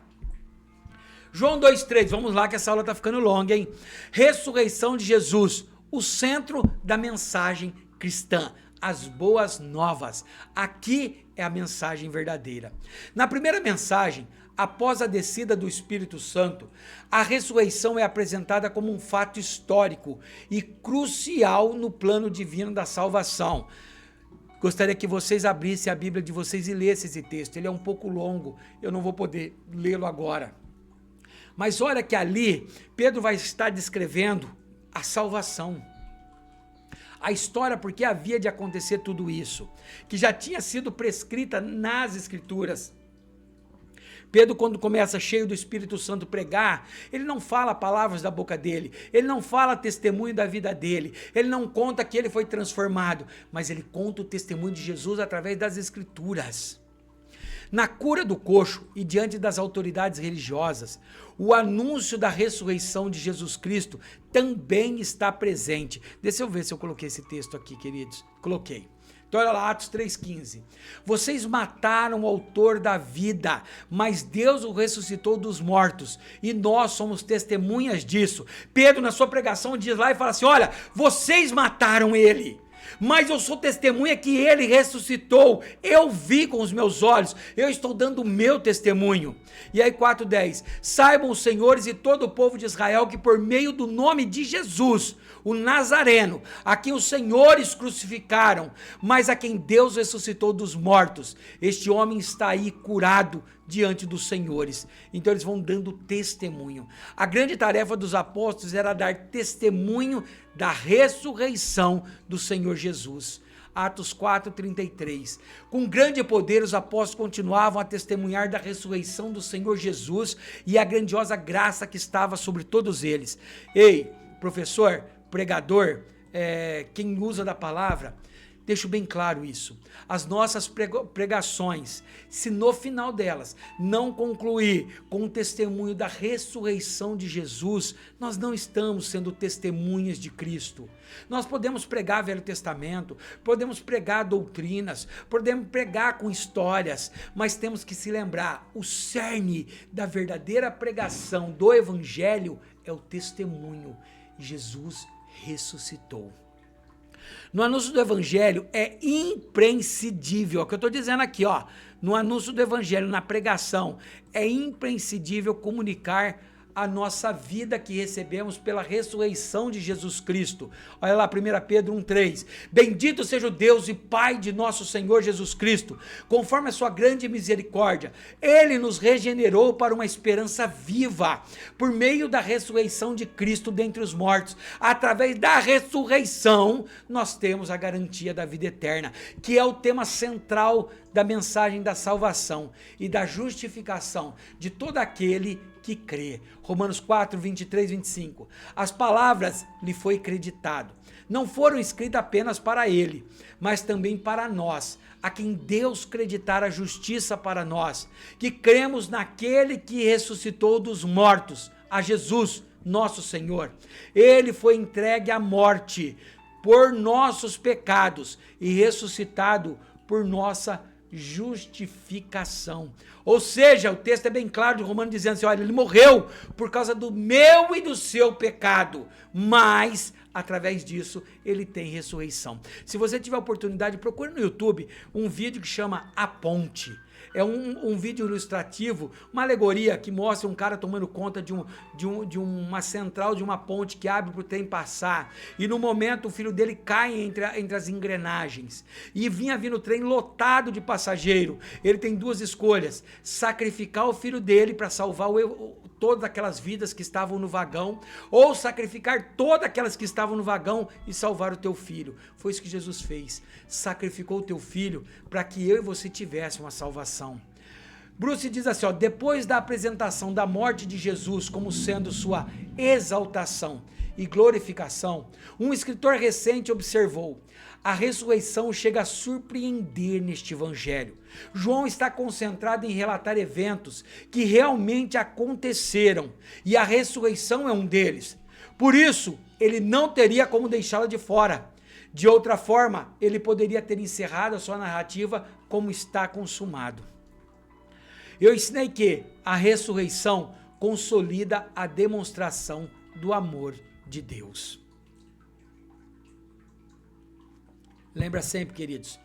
João 2,3, vamos lá que essa aula está ficando longa, hein? Ressurreição de Jesus, o centro da mensagem cristã. As boas novas. Aqui é a mensagem verdadeira. Na primeira mensagem, após a descida do Espírito Santo, a ressurreição é apresentada como um fato histórico e crucial no plano divino da salvação. Gostaria que vocês abrissem a Bíblia de vocês e lessem esse texto. Ele é um pouco longo, eu não vou poder lê-lo agora. Mas olha que ali, Pedro vai estar descrevendo a salvação. A história porque havia de acontecer tudo isso, que já tinha sido prescrita nas Escrituras. Pedro, quando começa cheio do Espírito Santo pregar, ele não fala palavras da boca dele, ele não fala testemunho da vida dele, ele não conta que ele foi transformado, mas ele conta o testemunho de Jesus através das Escrituras. Na cura do coxo e diante das autoridades religiosas, o anúncio da ressurreição de Jesus Cristo também está presente. Deixa eu ver se eu coloquei esse texto aqui, queridos. Coloquei. Então olha lá, Atos 3,15. Vocês mataram o autor da vida, mas Deus o ressuscitou dos mortos, e nós somos testemunhas disso. Pedro, na sua pregação, diz lá e fala assim, olha, vocês mataram ele, mas eu sou testemunha que ele ressuscitou, eu vi com os meus olhos, eu estou dando o meu testemunho. E aí 4,10, saibam os senhores e todo o povo de Israel que por meio do nome de Jesus, o Nazareno, a quem os senhores crucificaram, mas a quem Deus ressuscitou dos mortos, este homem está aí curado diante dos senhores. Então eles vão dando testemunho. A grande tarefa dos apóstolos era dar testemunho da ressurreição do Senhor Jesus. Atos 4,33. Com grande poder os apóstolos continuavam a testemunhar da ressurreição do Senhor Jesus e a grandiosa graça que estava sobre todos eles. Ei, professor, pregador, quem usa da palavra, deixo bem claro isso. As nossas pregações, se no final delas não concluir com o testemunho da ressurreição de Jesus, nós não estamos sendo testemunhas de Cristo. Nós podemos pregar Velho Testamento, podemos pregar doutrinas, podemos pregar com histórias, mas temos que se lembrar, o cerne da verdadeira pregação do Evangelho é o testemunho. Jesus ressuscitou. No anúncio do Evangelho é imprescindível, é o que eu estou dizendo aqui, ó, no anúncio do Evangelho, na pregação, é imprescindível comunicar a nossa vida que recebemos pela ressurreição de Jesus Cristo. Olha lá, 1 Pedro 1,3. Bendito seja o Deus e Pai de nosso Senhor Jesus Cristo, conforme a sua grande misericórdia. Ele nos regenerou para uma esperança viva, por meio da ressurreição de Cristo dentre os mortos. Através da ressurreição, nós temos a garantia da vida eterna, que é o tema central da mensagem da salvação e da justificação de todo aquele que crê. Romanos 4, 23, 25. As palavras lhe foi creditado. Não foram escritas apenas para ele, mas também para nós, a quem Deus creditar a justiça para nós, que cremos naquele que ressuscitou dos mortos, a Jesus, nosso Senhor. Ele foi entregue à morte por nossos pecados e ressuscitado por nossa justificação. Ou seja, o texto é bem claro de Romanos dizendo assim, olha, ele morreu por causa do meu e do seu pecado, mas através disso ele tem ressurreição. Se você tiver oportunidade, procure no YouTube um vídeo que chama A Ponte. É um vídeo ilustrativo, uma alegoria que mostra um cara tomando conta de uma central, de uma ponte que abre para o trem passar. E no momento o filho dele cai entre as engrenagens. E vinha vindo o trem lotado de passageiro. Ele tem duas escolhas: sacrificar o filho dele para salvar todas aquelas vidas que estavam no vagão, ou sacrificar todas aquelas que estavam no vagão e salvar o teu filho. Foi isso que Jesus fez. Sacrificou o teu filho para que eu e você tivéssemos uma salvação. Bruce diz assim, ó, depois da apresentação da morte de Jesus como sendo sua exaltação e glorificação, um escritor recente observou: a ressurreição chega a surpreender neste evangelho. João está concentrado em relatar eventos que realmente aconteceram, e a ressurreição é um deles. Por isso, ele não teria como deixá-la de fora. De outra forma, ele poderia ter encerrado a sua narrativa como está consumado. Eu ensinei que a ressurreição consolida a demonstração do amor de Deus. Lembra sempre, queridos,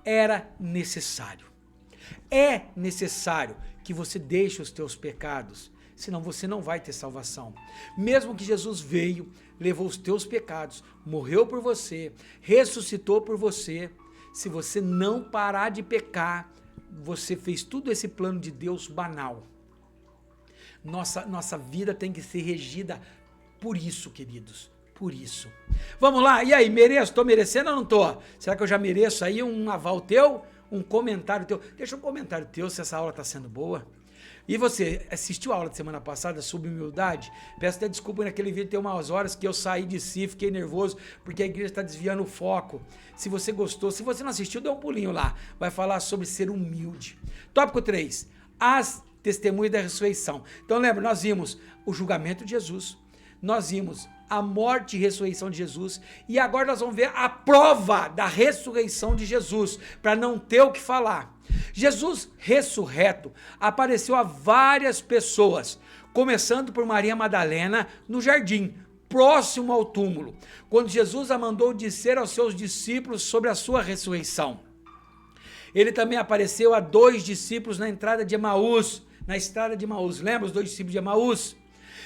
era necessário. É necessário que você deixe os teus pecados, senão você não vai ter salvação. Mesmo que Jesus veio, levou os teus pecados, morreu por você, ressuscitou por você, se você não parar de pecar, você fez tudo esse plano de Deus banal. Nossa vida tem que ser regida por isso, queridos. Por isso. Vamos lá, e aí, mereço? Tô merecendo ou não tô? Será que eu já mereço aí um aval teu? Um comentário teu? Deixa um comentário teu se essa aula tá sendo boa. E você, assistiu a aula de semana passada sobre humildade? Peço até desculpa, naquele vídeo tem umas horas que eu saí de si, fiquei nervoso, porque a igreja está desviando o foco. Se você gostou, se você não assistiu, dê um pulinho lá. Vai falar sobre ser humilde. Tópico 3. As testemunhas da ressurreição. Então lembra, nós vimos o julgamento de Jesus, nós vimos a morte e ressurreição de Jesus, e agora nós vamos ver a prova da ressurreição de Jesus, para não ter o que falar. Jesus ressurreto apareceu a várias pessoas, começando por Maria Madalena no jardim, próximo ao túmulo, quando Jesus a mandou dizer aos seus discípulos sobre a sua ressurreição. Ele também apareceu a 2 discípulos na estrada de Emaús, lembra os 2 discípulos de Emaús?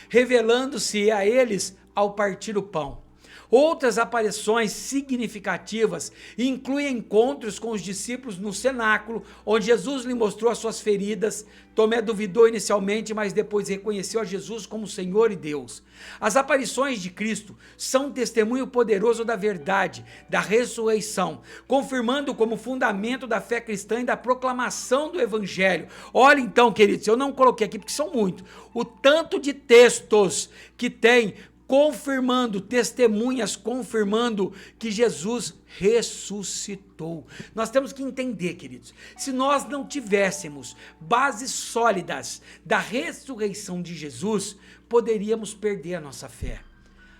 Revelando-se a eles ao partir o pão. Outras aparições significativas incluem encontros com os discípulos no cenáculo, onde Jesus lhe mostrou as suas feridas. Tomé duvidou inicialmente, mas depois reconheceu a Jesus como Senhor e Deus. As aparições de Cristo são um testemunho poderoso da verdade, da ressurreição, confirmando como fundamento da fé cristã e da proclamação do Evangelho. Olha então, queridos, eu não coloquei aqui porque são muitos, o tanto de textos que tem confirmando, testemunhas confirmando que Jesus ressuscitou. Nós temos que entender, queridos, se nós não tivéssemos bases sólidas da ressurreição de Jesus, poderíamos perder a nossa fé.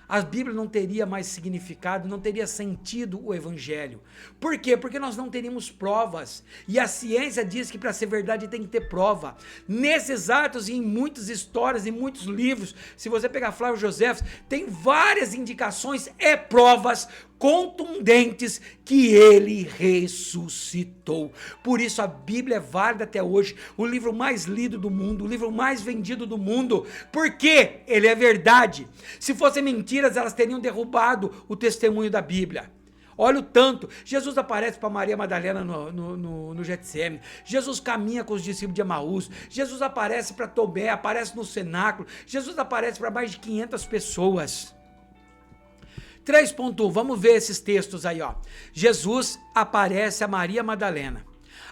A Bíblia não teria mais significado, não teria sentido o Evangelho. Por quê? Porque nós não teríamos provas. E a ciência diz que para ser verdade tem que ter prova. Nesses atos e em muitas histórias, em muitos livros, se você pegar Flávio José, tem várias indicações e provas contundentes que ele ressuscitou. Por isso a Bíblia é válida até hoje, o livro mais lido do mundo, o livro mais vendido do mundo, porque ele é verdade. Se fossem mentiras, elas teriam derrubado o testemunho da Bíblia. Olha o tanto, Jesus aparece para Maria Madalena no Getsêmani, Jesus caminha com os discípulos de Emaús, Jesus aparece para Tomé, aparece no cenáculo, Jesus aparece para mais de 500 pessoas. 3.1, vamos ver esses textos aí, ó. Jesus aparece a Maria Madalena.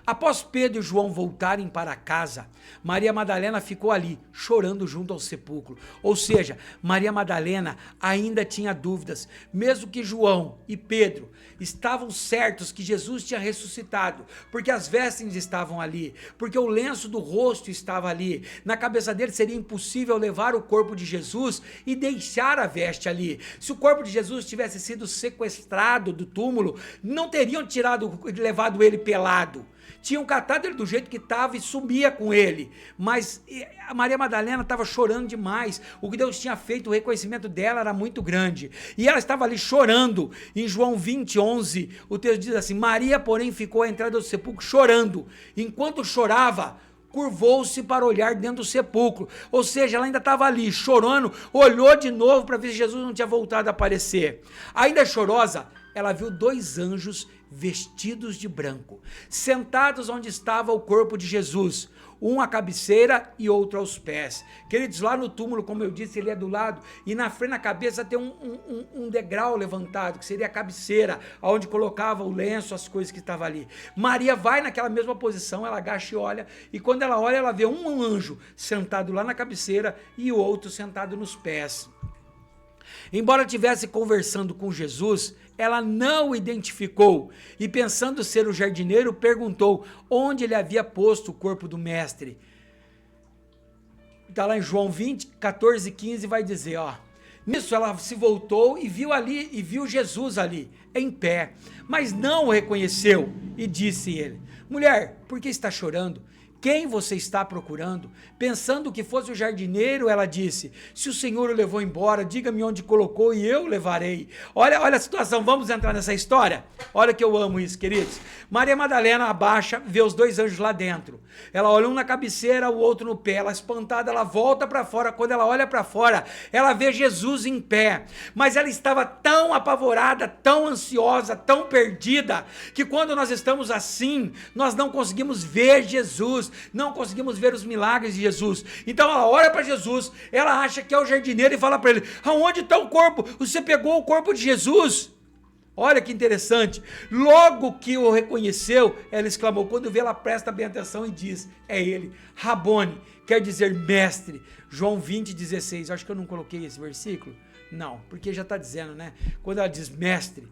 Após Pedro e João voltarem para casa, Maria Madalena ficou ali, chorando junto ao sepulcro. Ou seja, Maria Madalena ainda tinha dúvidas, mesmo que João e Pedro estavam certos que Jesus tinha ressuscitado, porque as vestes estavam ali, porque o lenço do rosto estava ali. Na cabeça dele seria impossível levar o corpo de Jesus e deixar a veste ali. Se o corpo de Jesus tivesse sido sequestrado do túmulo, não teriam levado ele pelado. Tinham catado ele do jeito que estava e sumia com ele. Mas a Maria Madalena estava chorando demais. O que Deus tinha feito, o reconhecimento dela era muito grande. E ela estava ali chorando. Em João 20:11, o texto diz assim: Maria, porém, ficou à entrada do sepulcro chorando. Enquanto chorava, curvou-se para olhar dentro do sepulcro. Ou seja, ela ainda estava ali chorando, olhou de novo para ver se Jesus não tinha voltado a aparecer. Ainda chorosa, ela viu 2 anjos vestidos de branco, sentados onde estava o corpo de Jesus, um à cabeceira e outro aos pés. Queridos, lá no túmulo, como eu disse, ele é do lado, e na frente, na cabeça, tem um degrau levantado, que seria a cabeceira, onde colocava o lenço, as coisas que estavam ali. Maria vai naquela mesma posição, ela agacha e olha, e quando ela olha, ela vê um anjo sentado lá na cabeceira e o outro sentado nos pés. Embora estivesse conversando com Jesus, ela não o identificou e, pensando ser o jardineiro, perguntou onde ele havia posto o corpo do mestre. Está lá em João 20, 14, 15, vai dizer, ó. Nisso ela se voltou e viu Jesus ali, em pé, mas não o reconheceu e disse ele: mulher, por que está chorando? Quem você está procurando? Pensando que fosse o jardineiro, ela disse: se o Senhor o levou embora, diga-me onde colocou e eu o levarei. Olha a situação, vamos entrar nessa história? Olha que eu amo isso, queridos. Maria Madalena abaixa, vê os 2 anjos lá dentro. Ela olha um na cabeceira, o outro no pé. Ela espantada, ela volta para fora. Quando ela olha para fora, ela vê Jesus em pé. Mas ela estava tão apavorada, tão ansiosa, tão perdida, que quando nós estamos assim, nós não conseguimos ver Jesus, não conseguimos ver os milagres de Jesus. Então ela olha para Jesus, ela acha que é o jardineiro e fala para ele: aonde está o corpo? Você pegou o corpo de Jesus? Olha que interessante. Logo que o reconheceu, ela exclamou. Quando vê, ela presta bem atenção e diz: é ele, Rabone, quer dizer mestre. João 20:16. Acho que eu não coloquei esse versículo. Não, porque já está dizendo, né? Quando ela diz mestre,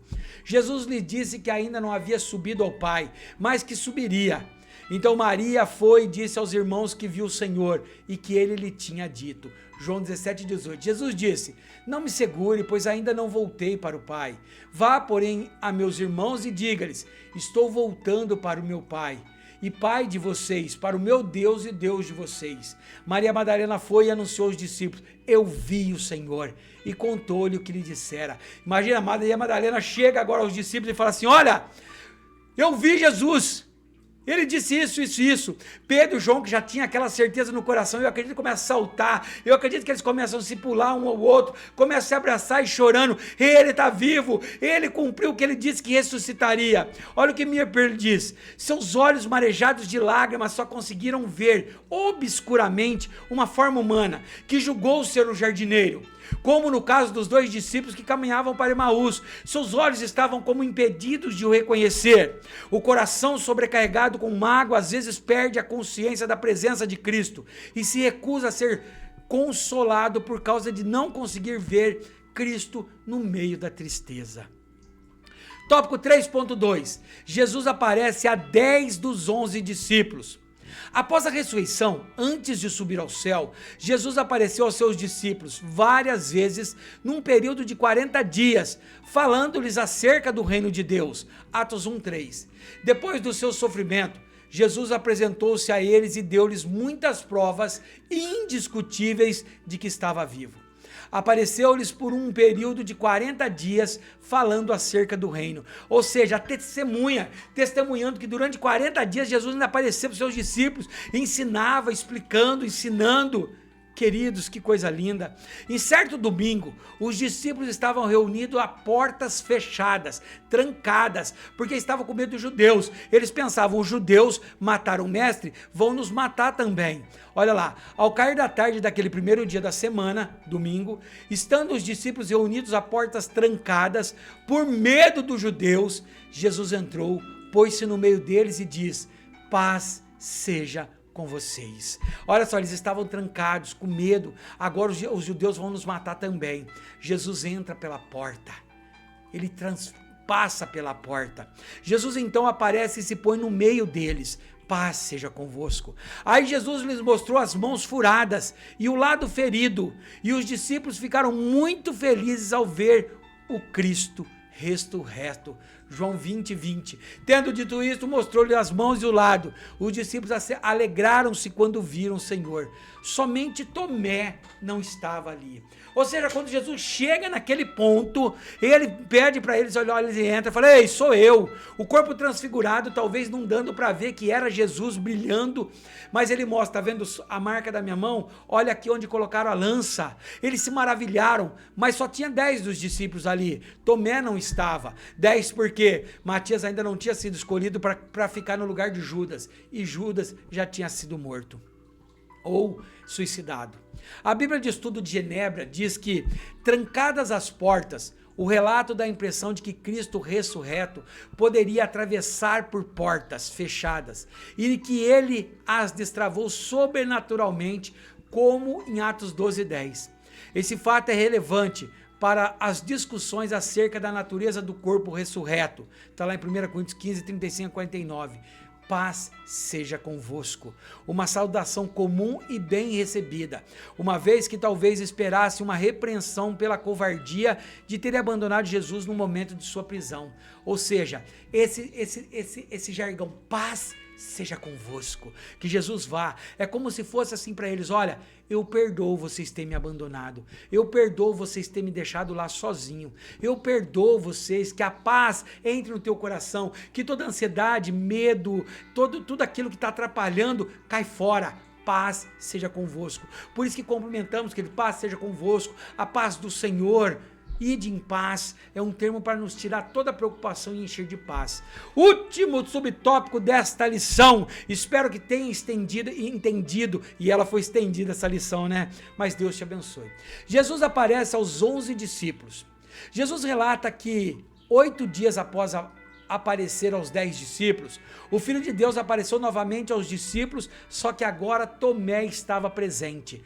Jesus lhe disse que ainda não havia subido ao Pai, mas que subiria. Então Maria foi e disse aos irmãos que viu o Senhor e que ele lhe tinha dito. João 17:18. Jesus disse: não me segure, pois ainda não voltei para o Pai. Vá, porém, a meus irmãos e diga-lhes: estou voltando para o meu Pai e Pai de vocês, para o meu Deus e Deus de vocês. Maria Madalena foi e anunciou aos discípulos: eu vi o Senhor, e contou-lhe o que lhe dissera. Imagina, Maria Madalena chega agora aos discípulos e fala assim: olha, eu vi Jesus. Ele disse isso. Pedro e João, que já tinha aquela certeza no coração, eu acredito que começam a saltar, eu acredito que eles começam a se pular um ao outro, começam a se abraçar e chorando. Ele está vivo, ele cumpriu o que ele disse que ressuscitaria. Olha o que Mierper diz: seus olhos marejados de lágrimas só conseguiram ver obscuramente uma forma humana que julgou ser o jardineiro. Como no caso dos 2 discípulos que caminhavam para Emaús, seus olhos estavam como impedidos de o reconhecer. O coração sobrecarregado com mágoa às vezes perde a consciência da presença de Cristo e se recusa a ser consolado por causa de não conseguir ver Cristo no meio da tristeza. Tópico 3.2. Jesus aparece a 10 dos 11 discípulos. Após a ressurreição, antes de subir ao céu, Jesus apareceu aos seus discípulos várias vezes num período de 40 dias, falando-lhes acerca do reino de Deus. Atos 1:3. Depois do seu sofrimento, Jesus apresentou-se a eles e deu-lhes muitas provas indiscutíveis de que estava vivo. Apareceu-lhes por um período de 40 dias falando acerca do reino. Ou seja, testemunhando que durante 40 dias Jesus ainda apareceu para os seus discípulos, ensinava, explicando, ensinando. Queridos, que coisa linda. Em certo domingo, os discípulos estavam reunidos a portas fechadas, trancadas, porque estavam com medo dos judeus. Eles pensavam: os judeus mataram o mestre, vão nos matar também. Olha lá, ao cair da tarde daquele primeiro dia da semana, domingo, estando os discípulos reunidos a portas trancadas, por medo dos judeus, Jesus entrou, pôs-se no meio deles e diz: paz seja com vocês. Olha só, eles estavam trancados, com medo. Agora os judeus vão nos matar também. Jesus entra pela porta. Ele passa pela porta. Jesus então aparece e se põe no meio deles. Paz seja convosco. Aí Jesus lhes mostrou as mãos furadas e o lado ferido. E os discípulos ficaram muito felizes ao ver o Cristo ressurreto. João 20:20. Tendo dito isto, mostrou-lhe as mãos e o lado. Os discípulos alegraram-se quando viram o Senhor. Somente Tomé não estava ali. Ou seja, quando Jesus chega naquele ponto, ele pede para eles, olha, ele entra e fala, ei, sou eu. O corpo transfigurado, talvez não dando para ver que era Jesus brilhando, mas ele mostra, tá vendo a marca da minha mão? Olha aqui onde colocaram a lança. Eles se maravilharam, mas só tinha 10 dos discípulos ali. Tomé não estava. 10 porque Matias ainda não tinha sido escolhido para ficar no lugar de Judas, e Judas já tinha sido morto ou suicidado. A Bíblia de Estudo de Genebra diz que, trancadas as portas, o relato dá a impressão de que Cristo ressurreto poderia atravessar por portas fechadas e que ele as destravou sobrenaturalmente, como em Atos 12:10. Esse fato é relevante para as discussões acerca da natureza do corpo ressurreto. Está lá em 1 Coríntios 15, 35 a 49. Paz seja convosco. Uma saudação comum e bem recebida, uma vez que talvez esperasse uma repreensão pela covardia de ter abandonado Jesus no momento de sua prisão. Ou seja, esse jargão, paz seja convosco, que Jesus vá, é como se fosse assim para eles, olha, eu perdoo vocês terem me abandonado, eu perdoo vocês terem me deixado lá sozinho, eu perdoo vocês, que a paz entre no teu coração, que toda ansiedade, medo, tudo aquilo que está atrapalhando, cai fora. Paz seja convosco. Por isso que cumprimentamos, que paz seja convosco, a paz do Senhor. Ide em paz é um termo para nos tirar toda a preocupação e encher de paz. Último subtópico desta lição. Espero que tenha entendido, e ela foi estendida essa lição, né? Mas Deus te abençoe. Jesus aparece aos 11 discípulos. Jesus relata que 8 dias após aparecer aos 10 discípulos, o Filho de Deus apareceu novamente aos discípulos, só que agora Tomé estava presente.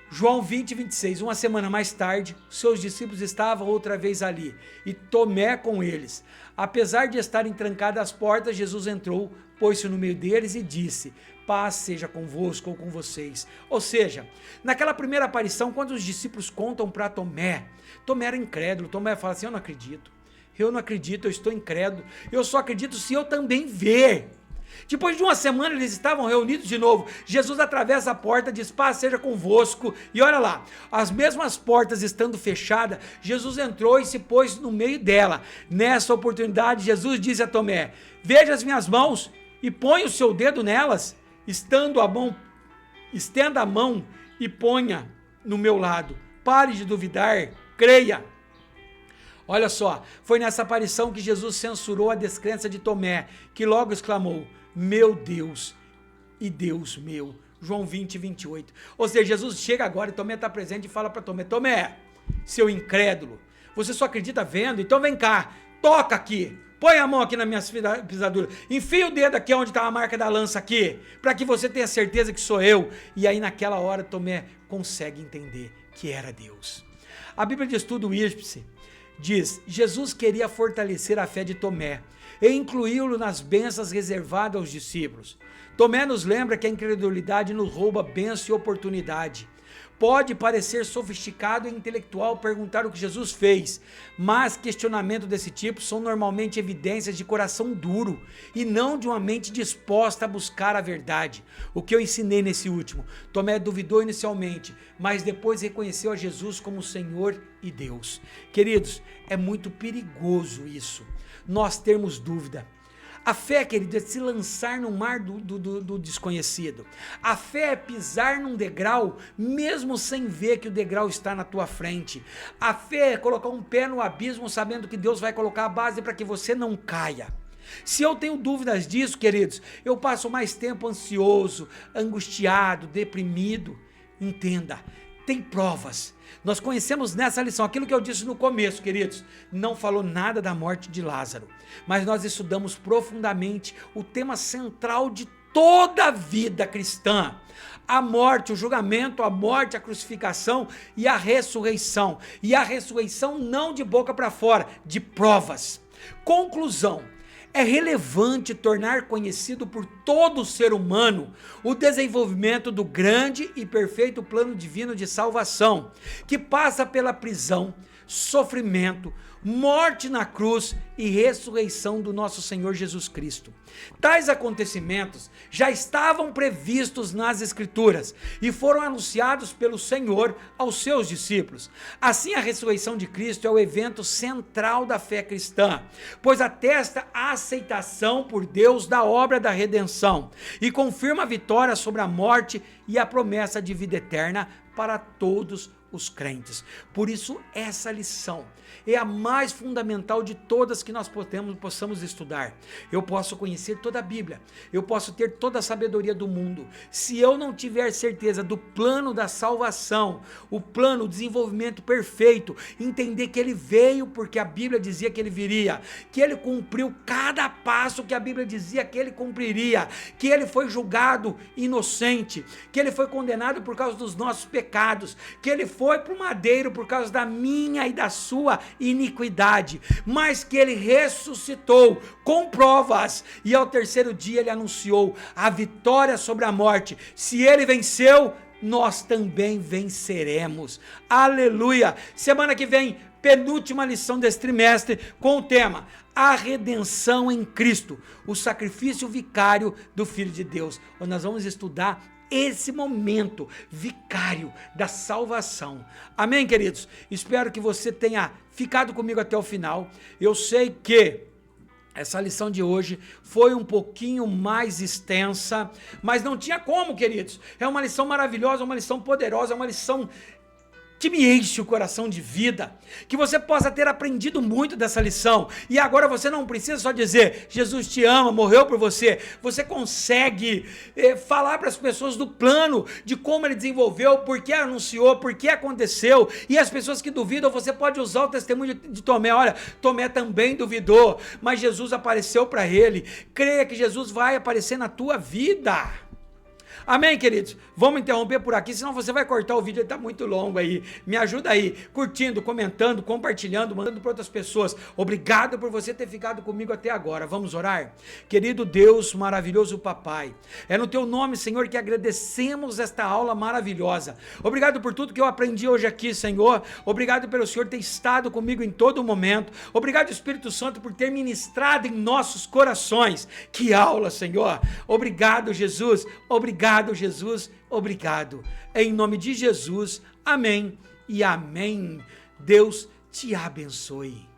João 20:26, uma semana mais tarde, seus discípulos estavam outra vez ali, e Tomé com eles. Apesar de estarem trancadas as portas, Jesus entrou, pôs-se no meio deles e disse, paz seja convosco ou com vocês. Ou seja, naquela primeira aparição, quando os discípulos contam para Tomé, Tomé era incrédulo, Tomé fala assim, eu não acredito, eu estou incrédulo, eu só acredito se eu também ver. Depois de uma semana eles estavam reunidos de novo, Jesus atravessa a porta, diz, paz seja convosco, e olha lá, as mesmas portas estando fechadas, Jesus entrou e se pôs no meio dela. Nessa oportunidade Jesus disse a Tomé, veja as minhas mãos e põe o seu dedo nelas, estenda a mão e ponha no meu lado, pare de duvidar, creia. Olha só, foi nessa aparição que Jesus censurou a descrença de Tomé, que logo exclamou, meu Deus e Deus meu. João 20:28. Ou seja, Jesus chega agora e Tomé está presente e fala para Tomé, Tomé, seu incrédulo, você só acredita vendo? Então vem cá, toca aqui, põe a mão aqui nas minhas pisaduras, enfia o dedo aqui onde está a marca da lança aqui, para que você tenha certeza que sou eu. E aí naquela hora Tomé consegue entender que era Deus. A Bíblia de Estudo Íspce diz, Jesus queria fortalecer a fé de Tomé e incluí-lo nas bênçãos reservadas aos discípulos. Tomé nos lembra que a incredulidade nos rouba bênção e oportunidade. Pode parecer sofisticado e intelectual perguntar o que Jesus fez, mas questionamentos desse tipo são normalmente evidências de coração duro e não de uma mente disposta a buscar a verdade. O que eu ensinei nesse último, Tomé duvidou inicialmente, mas depois reconheceu a Jesus como Senhor e Deus. Queridos, é muito perigoso isso, nós termos dúvida. A fé, querido, é se lançar no mar do desconhecido. A fé é pisar num degrau, mesmo sem ver que o degrau está na tua frente. A fé é colocar um pé no abismo, sabendo que Deus vai colocar a base para que você não caia. Se eu tenho dúvidas disso, queridos, eu passo mais tempo ansioso, angustiado, deprimido. Entenda, tem provas. Nós conhecemos nessa lição, aquilo que eu disse no começo, queridos, não falou nada da morte de Lázaro, mas nós estudamos profundamente o tema central de toda a vida cristã: a morte, o julgamento, a morte, a crucificação e a ressurreição. E a ressurreição não de boca para fora, de provas. Conclusão: é relevante tornar conhecido por todo ser humano o desenvolvimento do grande e perfeito plano divino de salvação, que passa pela prisão, sofrimento, morte na cruz e ressurreição do nosso Senhor Jesus Cristo. Tais acontecimentos já estavam previstos nas Escrituras e foram anunciados pelo Senhor aos seus discípulos. Assim, a ressurreição de Cristo é o evento central da fé cristã, pois atesta a aceitação por Deus da obra da redenção e confirma a vitória sobre a morte e a promessa de vida eterna para todos os crentes. Por isso, essa lição é a mais fundamental de todas que nós possamos estudar. Eu posso conhecer toda a Bíblia, eu posso ter toda a sabedoria do mundo. Se eu não tiver certeza do plano da salvação, o plano, o desenvolvimento perfeito, entender que ele veio porque a Bíblia dizia que ele viria, que ele cumpriu cada passo que a Bíblia dizia que ele cumpriria, que ele foi julgado inocente, que ele foi condenado por causa dos nossos pecados, que ele foi para o madeiro por causa da minha e da sua iniquidade, mas que ele ressuscitou com provas e ao terceiro dia ele anunciou a vitória sobre a morte. Se ele venceu, nós também venceremos. Aleluia! Semana que vem, penúltima lição desse trimestre com o tema: a redenção em Cristo, o sacrifício vicário do Filho de Deus, onde nós vamos estudar esse momento vicário da salvação. Amém, queridos? Espero que você tenha ficado comigo até o final. Eu sei que essa lição de hoje foi um pouquinho mais extensa, mas não tinha como, queridos. É uma lição maravilhosa, uma lição poderosa, uma lição que me enche o coração de vida, que você possa ter aprendido muito dessa lição, e agora você não precisa só dizer, Jesus te ama, morreu por você, você consegue falar para as pessoas do plano, de como ele desenvolveu, por que anunciou, por que aconteceu, e as pessoas que duvidam, você pode usar o testemunho de Tomé. Olha, Tomé também duvidou, mas Jesus apareceu para ele. Creia que Jesus vai aparecer na tua vida. Amém, queridos? Vamos interromper por aqui, senão você vai cortar o vídeo, ele está muito longo aí. Me ajuda aí, curtindo, comentando, compartilhando, mandando para outras pessoas. Obrigado por você ter ficado comigo até agora. Vamos orar? Querido Deus, maravilhoso Papai, é no teu nome, Senhor, que agradecemos esta aula maravilhosa. Obrigado por tudo que eu aprendi hoje aqui, Senhor. Obrigado pelo Senhor ter estado comigo em todo momento. Obrigado, Espírito Santo, por ter ministrado em nossos corações. Que aula, Senhor. Obrigado, Jesus. Obrigado, Jesus, obrigado. Em nome de Jesus, amém e amém. Deus te abençoe.